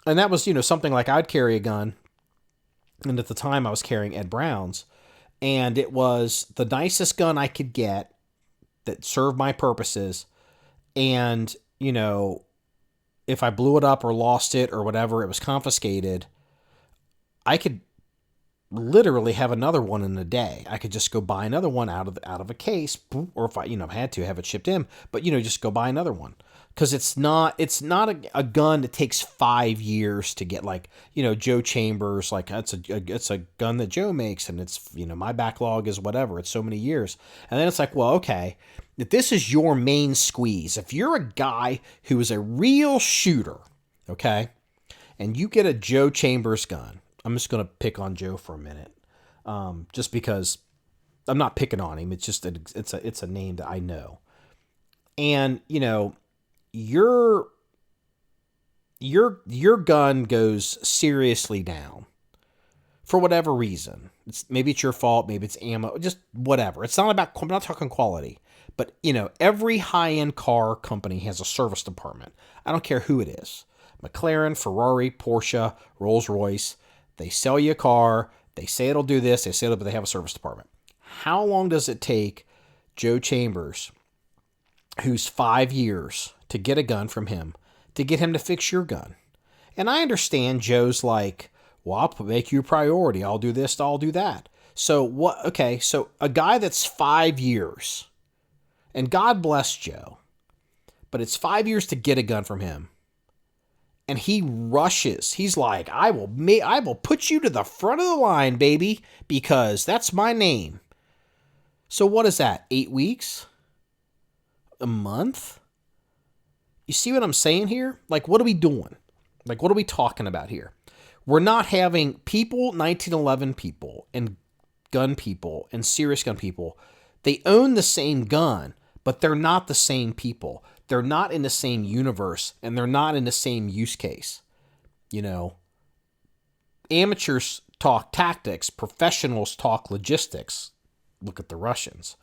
that was, something like I'd carry a gun. And at the time I was carrying Ed Brown's. And it was the nicest gun I could get that served my purposes. And, if I blew it up or lost it or whatever, it was confiscated, I could literally have another one in a day. I could just go buy another one out of a case, or if I had to have it shipped in, but just go buy another one. Because it's not a gun that takes 5 years to get, like, Joe Chambers, like it's a gun that Joe makes, and it's, my backlog is whatever, it's so many years. And then it's like, well, okay, if this is your main squeeze, if you're a guy who is a real shooter, okay, and you get a Joe Chambers gun, I'm just going to pick on Joe for a minute, just because I'm not picking on him. It's just it's a name that I know, and your gun goes seriously down for whatever reason. Maybe it's your fault, maybe it's ammo, just whatever. It's not about, I'm not talking quality, but every high-end car company has a service department. I don't care who it is. McLaren, Ferrari, Porsche, Rolls-Royce. They sell you a car, they say it'll do this, they say it'll, but they have a service department. How long does it take Joe Chambers, who's 5 years, to get a gun from him, to get him to fix your gun? And I understand Joe's like, well, I'll make you a priority. I'll do this, I'll do that. So what? Okay, so a guy that's 5 years, and God bless Joe, but it's 5 years to get a gun from him. And he rushes. He's like, I will put you to the front of the line, baby, because that's my name. So what is that? 8 weeks? A month? You see what I'm saying here? Like, what are we doing? Like, what are we talking about here? We're not having people, 1911 people, and gun people, and serious gun people. They own the same gun, but they're not the same people. They're not in the same universe, and they're not in the same use case. Amateurs talk tactics, professionals talk logistics. Look at the Russians.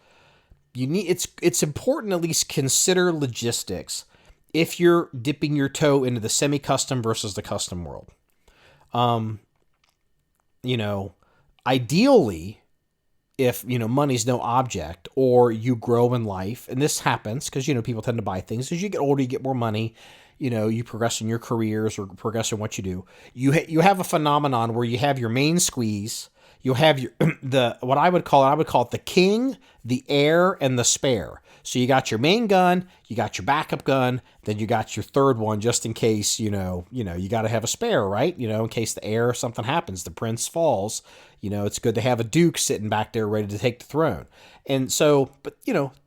It's important to at least consider logistics if you're dipping your toe into the semi-custom versus the custom world. Ideally, if, money's no object, or you grow in life, and this happens because, people tend to buy things. As you get older, you get more money, you progress in your careers or progress in what you do. You have a phenomenon where you have your main squeeze, you have your, what I would call it the king, the heir, and the spare. So you got your main gun, you got your backup gun, then you got your third one just in case, you got to have a spare, right? In case the heir, something happens, the prince falls, it's good to have a duke sitting back there ready to take the throne. And so, but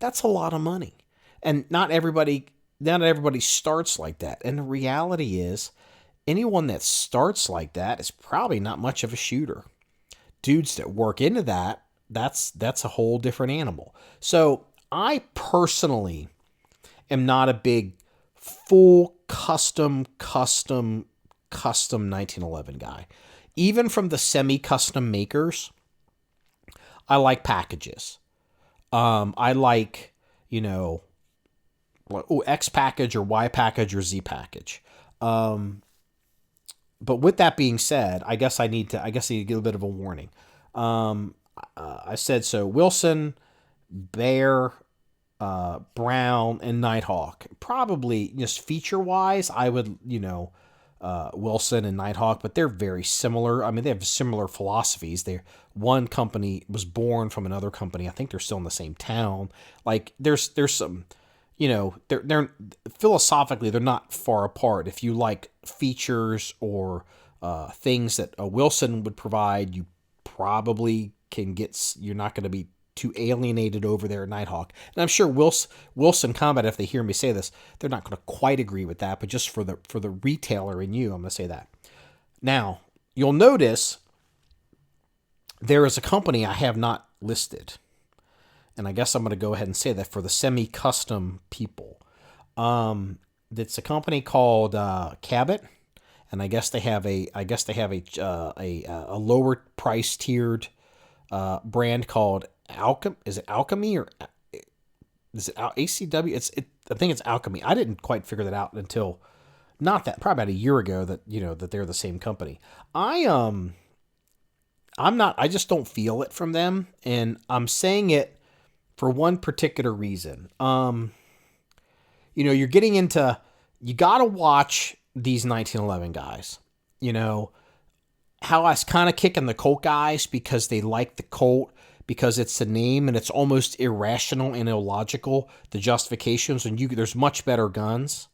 that's a lot of money. And not everybody starts like that. And the reality is, anyone that starts like that is probably not much of a shooter. Dudes that work into that, that's a whole different animal. So I personally am not a big full custom 1911 guy. Even from the semi-custom makers, I like packages. I like, X package or Y package or Z package. But with that being said, I guess I need to give a bit of a warning. I said so. Wilson, Bear, Brown, and Nighthawk. Probably just feature-wise, I would, Wilson and Nighthawk, but they're very similar. I mean, they have similar philosophies. One company was born from another company. I think they're still in the same town. Like, there's some, they're philosophically, they're not far apart. If you like features or things that a Wilson would provide, you probably you're not going to be too alienated over there at Nighthawk. And I'm sure Wilson Combat, if they hear me say this, they're not going to quite agree with that, but just for the retailer in you, I'm going to say that. Now, you'll notice there is a company I have not listed. And I guess I'm going to go ahead and say that for the semi-custom people. It's a company called Cabot, and I guess they have a lower price tiered brand called Alchemy. Is it Alchemy or is it ACW? I think it's Alchemy. I didn't quite figure that out until probably about a year ago that they're the same company. I just don't feel it from them, and I'm saying it for one particular reason. You're getting into, you got to watch these 1911 guys. How I was kind of kicking the Colt guys because they like the Colt, because it's the name and it's almost irrational and illogical, the justifications, and there's much better guns.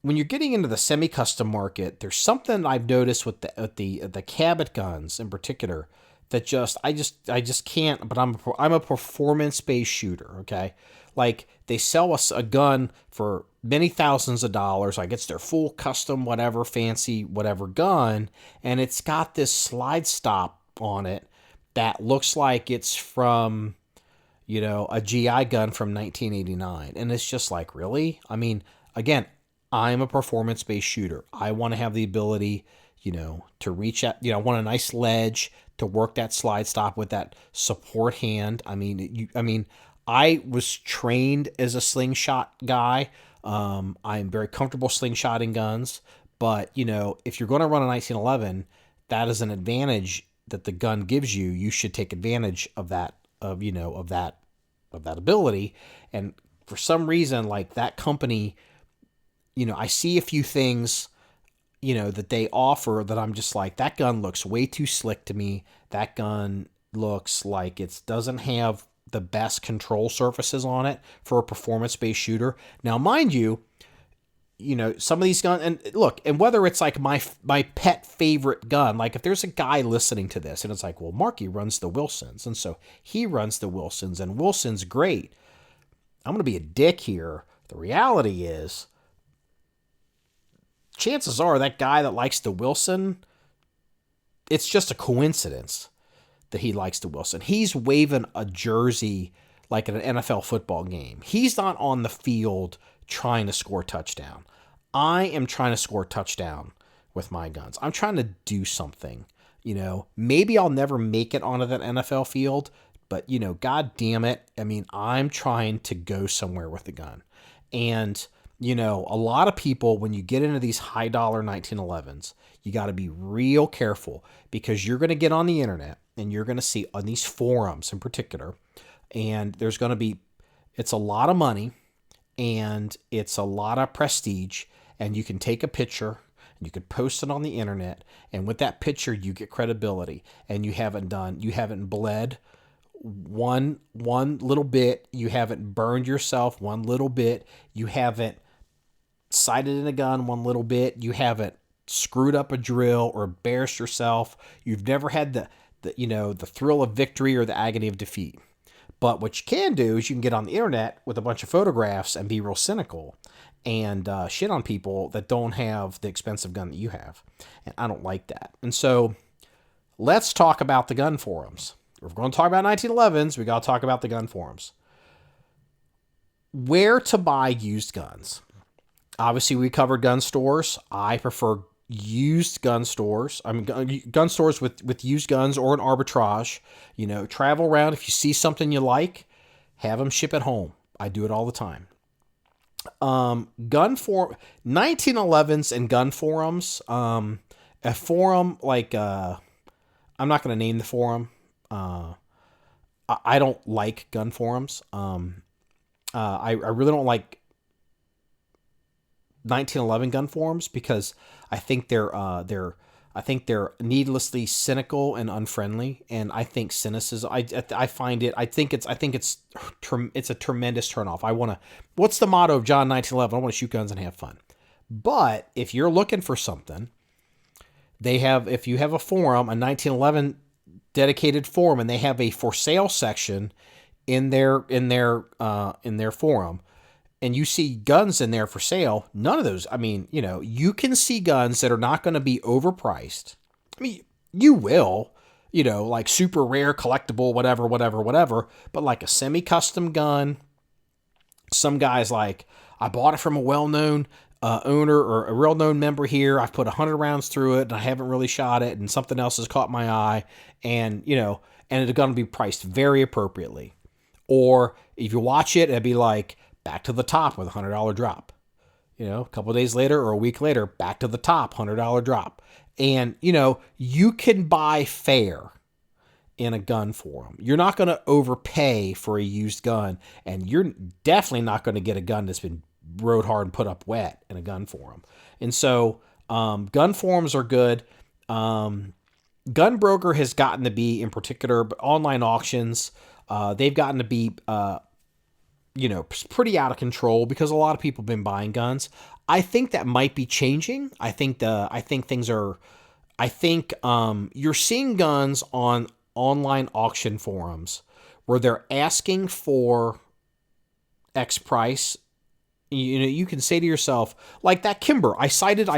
When you're getting into the semi-custom market, there's something I've noticed with the Cabot guns in particular that I just can't. But I'm a performance-based shooter. Okay, like they sell us a gun for many thousands of dollars. Like it's their full custom, whatever fancy, whatever gun, and it's got this slide stop on it that looks like it's from, a GI gun from 1989, and it's just like, really? I mean, again, I'm a performance-based shooter. I want to have the ability, to reach at, I want a nice ledge to work that slide stop with that support hand. I was trained as a slingshot guy. I'm very comfortable slingshotting guns, but if you're going to run a 1911, that is an advantage that the gun gives you. You should take advantage of that, of that ability. And for some reason, like that company, I see a few things, that they offer that I'm just like, that gun looks way too slick to me. That gun looks like it doesn't have the best control surfaces on it for a performance-based shooter. Now, mind you, some of these guns, and look, and whether it's like my pet favorite gun, like if there's a guy listening to this and it's like, well, Marky runs the Wilsons, and so he runs the Wilsons, and Wilson's great. I'm going to be a dick here. The reality is, chances are that guy that likes the Wilson, it's just a coincidence that he likes the Wilson. He's waving a jersey like at an NFL football game. He's not on the field trying to score a touchdown. I am trying to score a touchdown with my guns. I'm trying to do something. Maybe I'll never make it onto that NFL field, but God damn it. I mean, I'm trying to go somewhere with the gun. And a lot of people, when you get into these high dollar 1911s, you got to be real careful, because you're going to get on the internet and you're going to see on these forums in particular, and there's going to be, it's a lot of money and it's a lot of prestige, and you can take a picture and you can post it on the internet, and with that picture you get credibility, and you haven't bled one little bit, you haven't burned yourself one little bit, you haven't sighted in a gun one little bit, you haven't screwed up a drill or embarrassed yourself, you've never had the thrill of victory or the agony of defeat. But what you can do is you can get on the internet with a bunch of photographs and be real cynical and shit on people that don't have the expensive gun that you have. And I don't like that. And so let's talk about the gun forums. If we're going to talk about 1911s, we got to talk about the gun forums. Where to buy used guns. Obviously, we covered gun stores. I prefer used gun stores. Gun stores with used guns or an arbitrage. Travel around. If you see something you like, have them ship it home. I do it all the time. 1911s and gun forums. A forum like, I'm not going to name the forum. I don't like gun forums. I really don't like 1911 gun forums, because I think they're needlessly cynical and unfriendly, and I think cynicism. I think it's a tremendous turnoff. What's the motto of John 1911? I want to shoot guns and have fun. But if you're looking for something, if you have a forum, a 1911 dedicated forum, and they have a for sale section in their forum, and you see guns in there for sale. None of those. I mean, you can see guns that are not going to be overpriced. I mean, you will, like super rare, collectible, whatever, whatever, whatever. But like a semi-custom gun, some guys like, I bought it from a well-known owner or a real-known member here. I've put 100 rounds through it, and I haven't really shot it, and something else has caught my eye, and and it's going to be priced very appropriately. Or if you watch it, it'd be like back to the top with a $100 drop. A couple of days later or a week later, back to the top, $100 drop. And, you can buy fair in a gun forum. You're not going to overpay for a used gun, and you're definitely not going to get a gun that's been rode hard and put up wet in a gun forum. And so gun forums are good. Gun Broker has gotten to be, in particular, but online auctions, they've gotten to be, pretty out of control because a lot of people have been buying guns. I think that might be changing. I think you're seeing guns on online auction forums where they're asking for X price. You can say to yourself, like that Kimber, I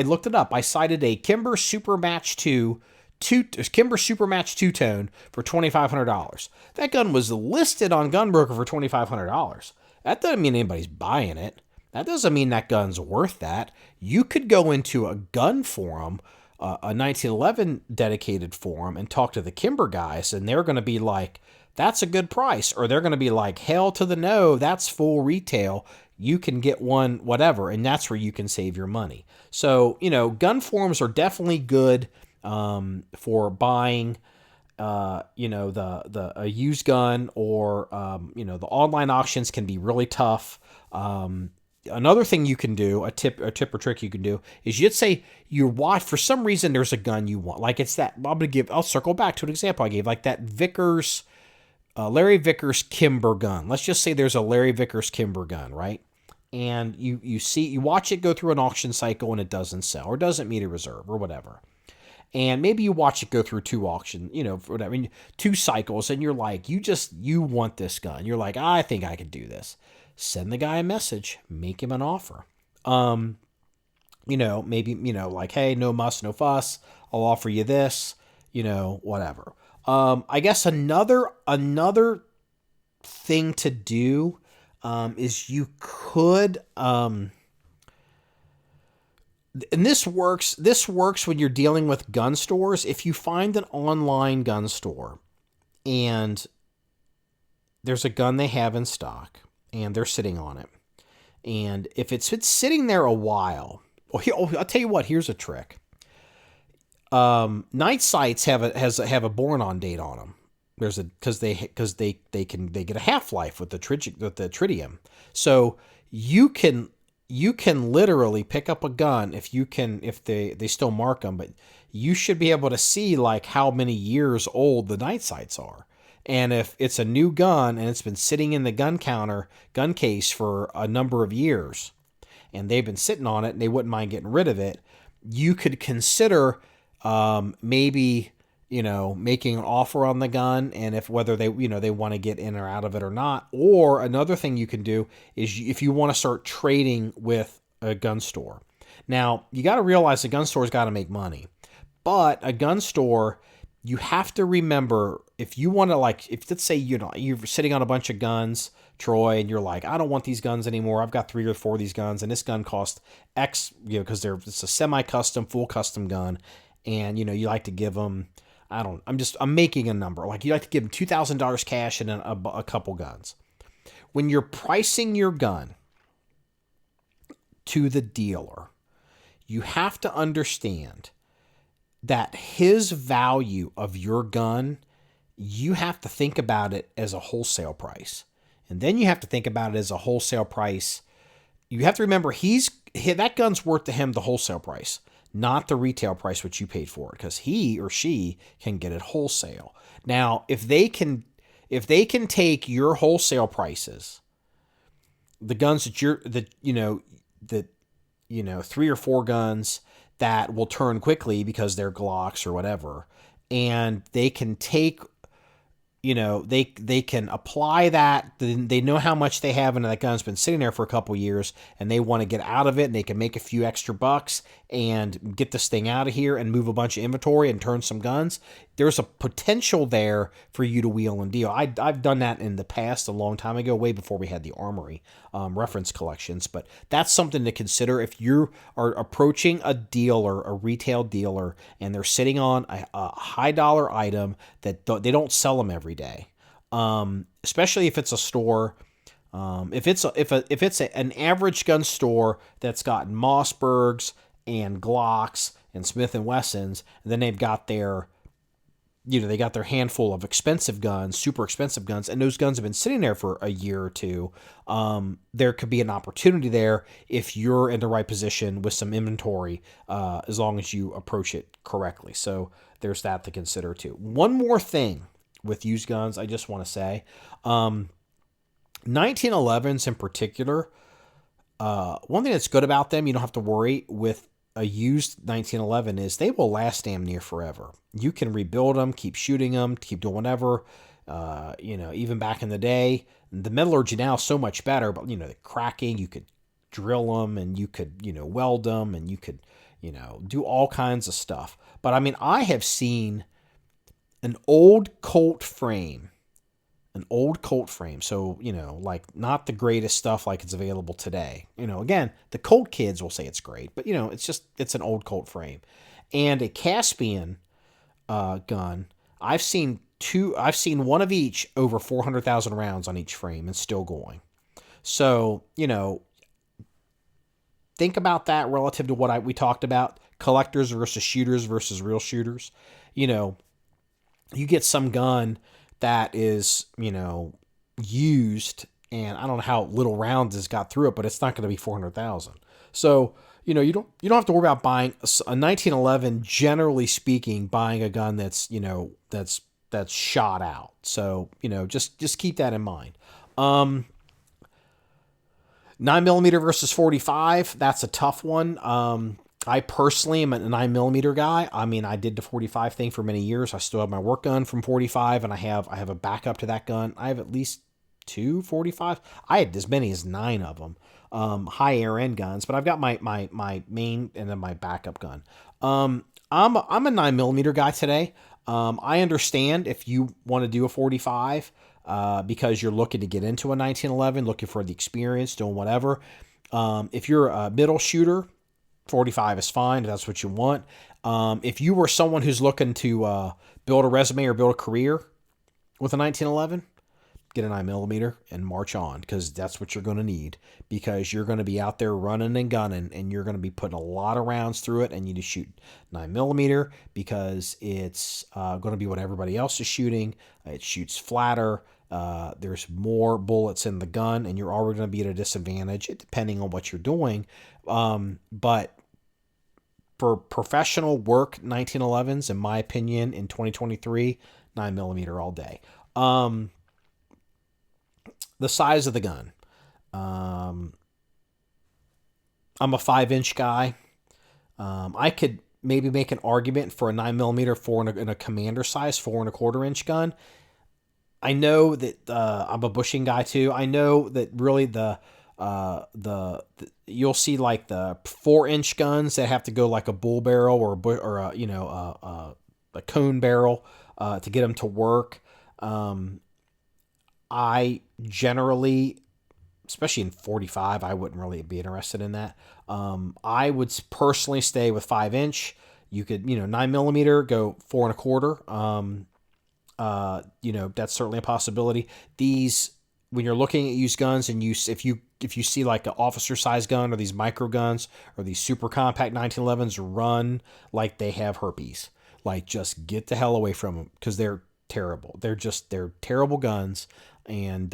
looked it up. I cited a Kimber Supermatch 2 two-tone for $2,500. That gun was listed on Gunbroker for $2,500. That doesn't mean anybody's buying it. That doesn't mean that gun's worth that. You could go into a gun forum, a 1911 dedicated forum, and talk to the Kimber guys, and they're going to be like, that's a good price. Or they're going to be like, hell to the no, that's full retail. You can get one, whatever, and that's where you can save your money. So, gun forums are definitely good for buying, a used gun, or, the online auctions can be really tough. Another thing you can do, a tip or trick you can do, is you'd say you watch, for some reason there's a gun you want. Like it's that, I'll circle back to an example I gave, like that Larry Vickers Kimber gun. Let's just say there's a Larry Vickers Kimber gun, right? And you watch it go through an auction cycle and it doesn't sell or doesn't meet a reserve or whatever. And maybe you watch it go through two cycles, and you're like, you want this gun. You're like, I think I could do this. Send the guy a message, make him an offer. Maybe, like, hey, no muss, no fuss. I'll offer you this, whatever. I guess another thing to do is you could, and this works when you're dealing with gun stores. If you find an online gun store and there's a gun they have in stock and they're sitting on it, and if it's been sitting there a while, I'll tell you what, here's a trick. Night sights have a born on date on them. Because they get a half-life with the tritium. So you can literally pick up a gun if they still mark them, but you should be able to see like how many years old the night sights are. And if it's a new gun and it's been sitting in the gun case for a number of years, and they've been sitting on it and they wouldn't mind getting rid of it, you could consider maybe making an offer on the gun, and whether they want to get in or out of it or not. Or another thing you can do is if you want to start trading with a gun store. Now, you got to realize the gun store's got to make money, but a gun store, you have to remember, if you want to, let's say you're sitting on a bunch of guns, Troy, and you're like, I don't want these guns anymore. I've got 3 or 4 of these guns, and this gun costs X, because it's a semi-custom, full custom gun, and you like to give them, I'm making a number. Like you like to give them $2,000 cash and a couple guns. When you're pricing your gun to the dealer, you have to understand that his value of your gun, you have to think about it as a wholesale price. And then you have to think about it as a wholesale price. You have to remember that gun's worth to him the wholesale price, not the retail price which you paid for it, because he or she can get it wholesale. Now, if they can take your wholesale prices, the guns that 3 or 4 guns that will turn quickly because they're Glocks or whatever, and they can take, they can apply that. They know how much they have, and that gun's been sitting there for a couple years, and they want to get out of it, and they can make a few extra bucks and get this thing out of here and move a bunch of inventory and turn some guns. There's a potential there for you to wheel and deal. I've done that in the past a long time ago, way before we had the Armory reference collections. But that's something to consider if you are approaching a dealer, a retail dealer, and they're sitting on a high dollar item that they don't sell them every day. Especially if it's a store. If it's an average gun store that's got Mossbergs and Glocks and Smith and Wessons, and then they've got their handful of expensive guns, super expensive guns, and those guns have been sitting there for a year or two. There could be an opportunity there if you're in the right position with some inventory, as long as you approach it correctly. So there's that to consider too. One more thing with used guns, I just want to say, 1911s in particular, one thing that's good about them, you don't have to worry with a used 1911, is they will last damn near forever. You can rebuild them, keep shooting them, keep doing whatever. Even back in the day, the metallurgy now is so much better, but the cracking, you could drill them and you could, weld them and you could, do all kinds of stuff. But I mean, I have seen an old Colt frame. So, like not the greatest stuff like it's available today. Again, the Colt kids will say it's great, but it's an old Colt frame. And a Caspian gun, I've seen one of each over 400,000 rounds on each frame and still going. So, think about that relative to what we talked about, collectors versus shooters versus real shooters. You get some gun that is, used, and I don't know how little rounds has got through it, but it's not going to be 400,000. So, you don't have to worry about buying a 1911, generally speaking, buying a gun that's, that's shot out. So, just keep that in mind. 9mm versus 45, that's a tough one. I personally am a 9mm guy. I mean, I did the 45 thing for many years. I still have my work gun from 45, and I have a backup to that gun. I have at least 2 45. I had as many as 9 of them, high air end guns. But I've got my main and then my backup gun. I'm a 9mm guy today. I understand if you want to do a 45 because you're looking to get into a 1911, looking for the experience, doing whatever. If you're a middle shooter, 45 is fine if that's what you want. If you were someone who's looking to build a resume or build a career with a 1911, get a 9mm and march on, because that's what you're going to need, because you're going to be out there running and gunning, and you're going to be putting a lot of rounds through it, and you just shoot 9mm because it's going to be what everybody else is shooting. It shoots flatter. There's more bullets in the gun, and you're already going to be at a disadvantage depending on what you're doing. But for professional work 1911s, in my opinion, in 2023, 9mm all day. The size of the gun. I'm a 5-inch guy. I could maybe make an argument for a 9mm in a commander size 4.25-inch gun. I know that I'm a bushing guy too. I know that really the you'll see like the 4-inch guns that have to go like a bull barrel or a cone barrel to get them to work. I generally, especially in 45, I wouldn't really be interested in that. I would personally stay with 5-inch. You could, 9mm, go 4.25. That's certainly a possibility. These, when you're looking at used guns, and if you see like an officer size gun or these micro guns or these super compact 1911s, run like they have herpes. Like, just get the hell away from them, because they're terrible. They're terrible guns, and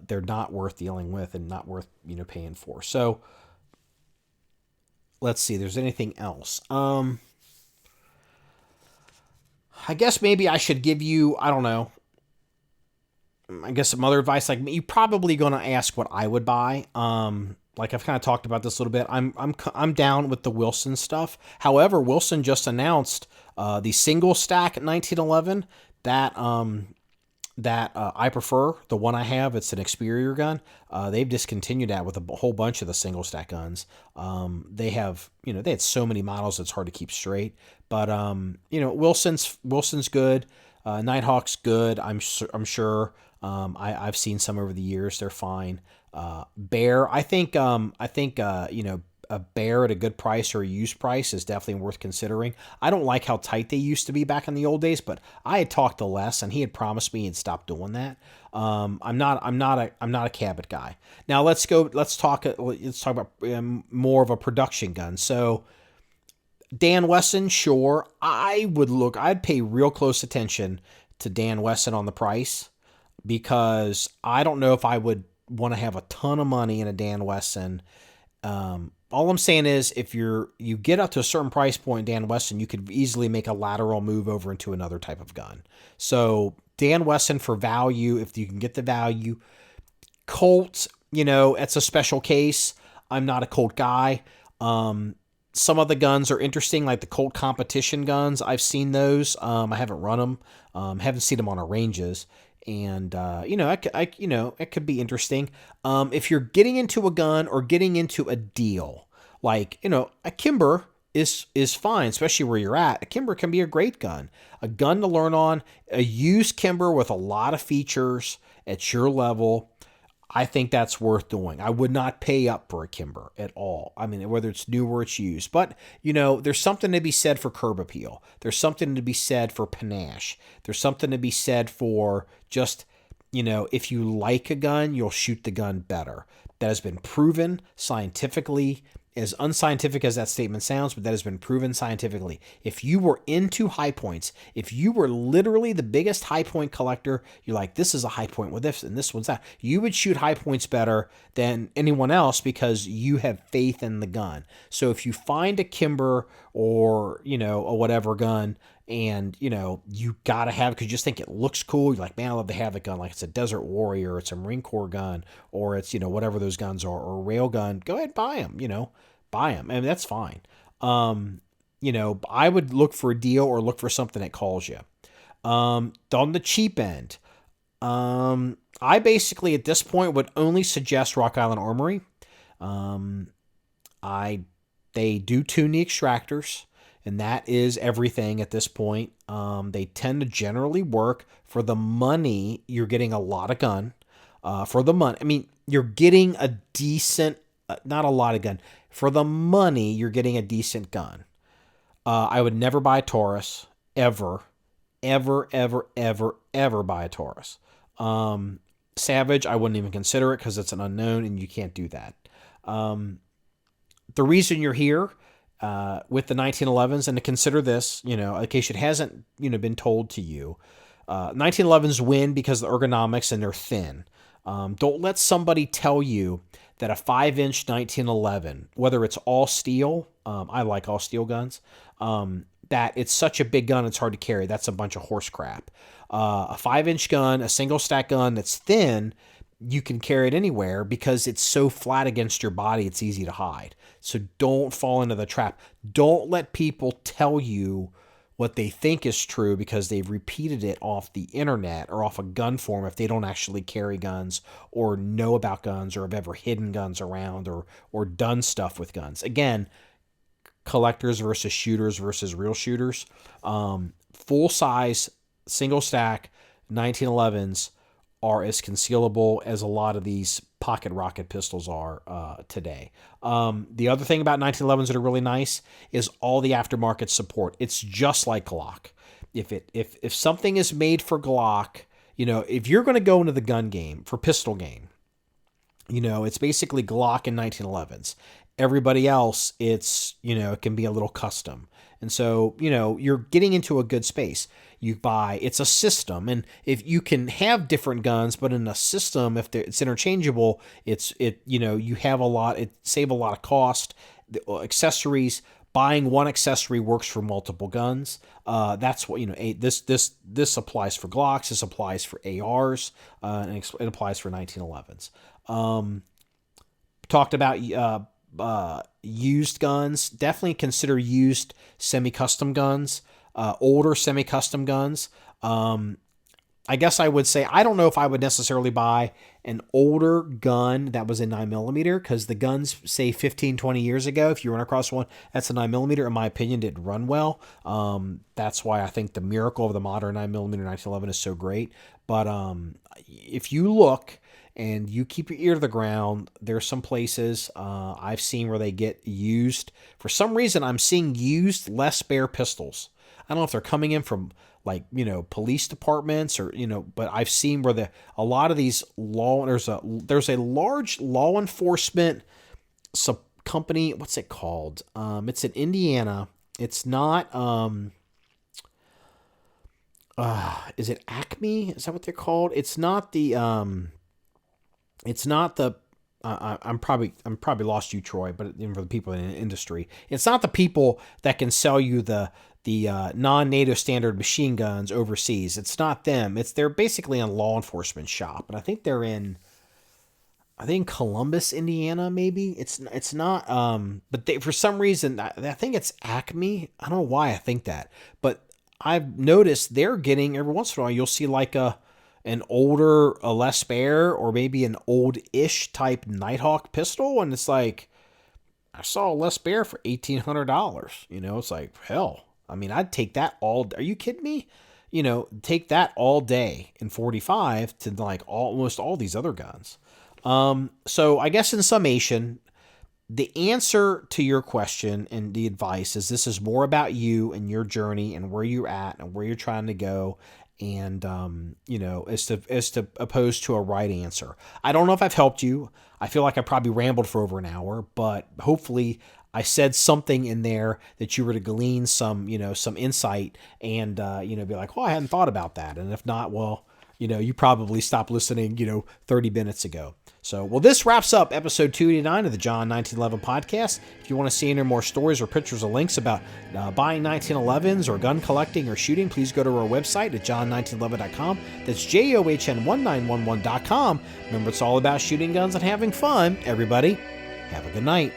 they're not worth dealing with and not worth paying for. So let's see, there's anything else. I guess maybe I should give you, I don't know, I guess some other advice. Like, you're probably going to ask what I would buy. Like, I've kind of talked about this a little bit. I'm down with the Wilson stuff. However, Wilson just announced The single stack 1911, that I prefer. The one I have, it's an Experior gun. They've discontinued that with a whole bunch of the single stack guns. They have, they had so many models it's hard to keep straight. But Wilson's good. Nighthawk's good. I'm sure. I've seen some over the years. They're fine. Bear, I think a Bear at a good price or a used price is definitely worth considering. I don't like how tight they used to be back in the old days, but I had talked to Les and he had promised me he'd stop doing that. I'm not a Cabot guy. Now let's talk about more of a production gun. So Dan Wesson, sure, I'd pay real close attention to Dan Wesson on the price, because I don't know if I would want to have a ton of money in a Dan Wesson. All I'm saying is, if you get up to a certain price point, Dan Wesson, you could easily make a lateral move over into another type of gun. So Dan Wesson for value, if you can get the value. Colt, it's a special case. I'm not a Colt guy. Some of the guns are interesting, like the Colt competition guns. I've seen those. I haven't run them. Haven't seen them on our ranges. And, it could be interesting. If you're getting into a gun or getting into a deal, like, a Kimber is fine, especially where you're at. A Kimber can be a great gun, a gun to learn on, a used Kimber with a lot of features at your level. I think that's worth doing. I would not pay up for a Kimber at all. I mean, whether it's new or it's used. But, there's something to be said for curb appeal. There's something to be said for panache. There's something to be said for just, if you like a gun, you'll shoot the gun better. That has been proven scientifically, as unscientific as that statement sounds, but that has been proven scientifically. If you were into high points, if you were literally the biggest high point collector, you're like, this is a high point with this and this one's that, you would shoot high points better than anyone else because you have faith in the gun. So if you find a Kimber or, a whatever gun, and, you got to have it because you just think it looks cool. You're like, man, I love to have a gun. Like it's a Desert Warrior, it's a Marine Corps gun, or it's, whatever those guns are, or a rail gun. Go ahead, buy them, buy them. I mean, that's fine. I would look for a deal or look for something that calls you. On the cheap end, I basically at this point would only suggest Rock Island Armory. They do tune the extractors, and that is everything at this point. They tend to generally work for the money. You're getting a lot of gun. For the money, I mean, you're getting a decent, not a lot of gun. For the money, you're getting a decent gun. I would never buy a Taurus, ever, ever, ever, ever, ever buy a Taurus. Savage, I wouldn't even consider it because it's an unknown and you can't do that. The reason you're here with the 1911s, and to consider this, in case it hasn't been told to you, 1911s win because of the ergonomics and they're thin. Don't let somebody tell you that a 5-inch 1911, whether it's all steel, I like all steel guns, that it's such a big gun it's hard to carry. That's a bunch of horse crap. A 5-inch gun, a single stack gun that's thin, you can carry it anywhere because it's so flat against your body, it's easy to hide. So don't fall into the trap. Don't let people tell you what they think is true because they've repeated it off the internet or off a gun forum if they don't actually carry guns or know about guns or have ever hidden guns around or done stuff with guns. Again, collectors versus shooters versus real shooters. Full-size, single-stack 1911s are as concealable as a lot of these pocket rocket pistols are today. The other thing about 1911s that are really nice is all the aftermarket support. It's just like Glock. If something is made for Glock, if you're going to go into the gun game, for pistol game, it's basically Glock and 1911s. Everybody else, it can be a little custom. And so, you're getting into a good space. It's a system, and if you can have different guns, but in a system, if it's interchangeable, you have save a lot of cost. The accessories, buying one accessory works for multiple guns. That's what, this applies for Glocks, this applies for ARs, and it applies for 1911s. Talked about used guns. Definitely consider used semi-custom guns. older semi-custom guns. I guess I would say, I don't know if I would necessarily buy an older gun that was a 9mm, because the guns, say 15, 20 years ago, if you run across one that's a 9mm, in my opinion, didn't run well. That's why I think the miracle of the modern 9mm 1911 is so great. But if you look and you keep your ear to the ground, there's some places I've seen where they get used. For some reason, I'm seeing used Les Baer pistols. I don't know if they're coming in from, like, police departments, or, but I've seen where a lot of these there's a large law enforcement company. What's it called? It's in Indiana. It's not, is it Acme? Is that what they're called? It's not the, I'm probably lost you, Troy, but for the people in the industry, it's not the people that can sell you the non-NATO standard machine guns overseas. It's not them. They're basically a law enforcement shop, and I think they're in Columbus, Indiana, maybe. It's not. But for some reason, I think it's Acme. I don't know why I think that, but I've noticed they're getting, every once in a while, you'll see like an older Les Baer, or maybe an old-ish type Nighthawk pistol, and it's like, I saw a Les Baer for $1,800. It's like, hell. I mean, I'd take that all. Are you kidding me? Take that all day in 45 to like almost all these other guns. So I guess in summation, the answer to your question and the advice is, this is more about you and your journey and where you're at and where you're trying to go. And, as to opposed to a right answer. I don't know if I've helped you. I feel like I probably rambled for over an hour, but hopefully I said something in there that you were to glean some insight and, be like, well, I hadn't thought about that. And if not, well, you probably stopped listening, 30 minutes ago. So, well, this wraps up episode 289 of the John 1911 podcast. If you want to see any more stories or pictures or links about buying 1911s or gun collecting or shooting, please go to our website at john1911.com. That's JOHN1911.com. Remember, it's all about shooting guns and having fun. Everybody, have a good night.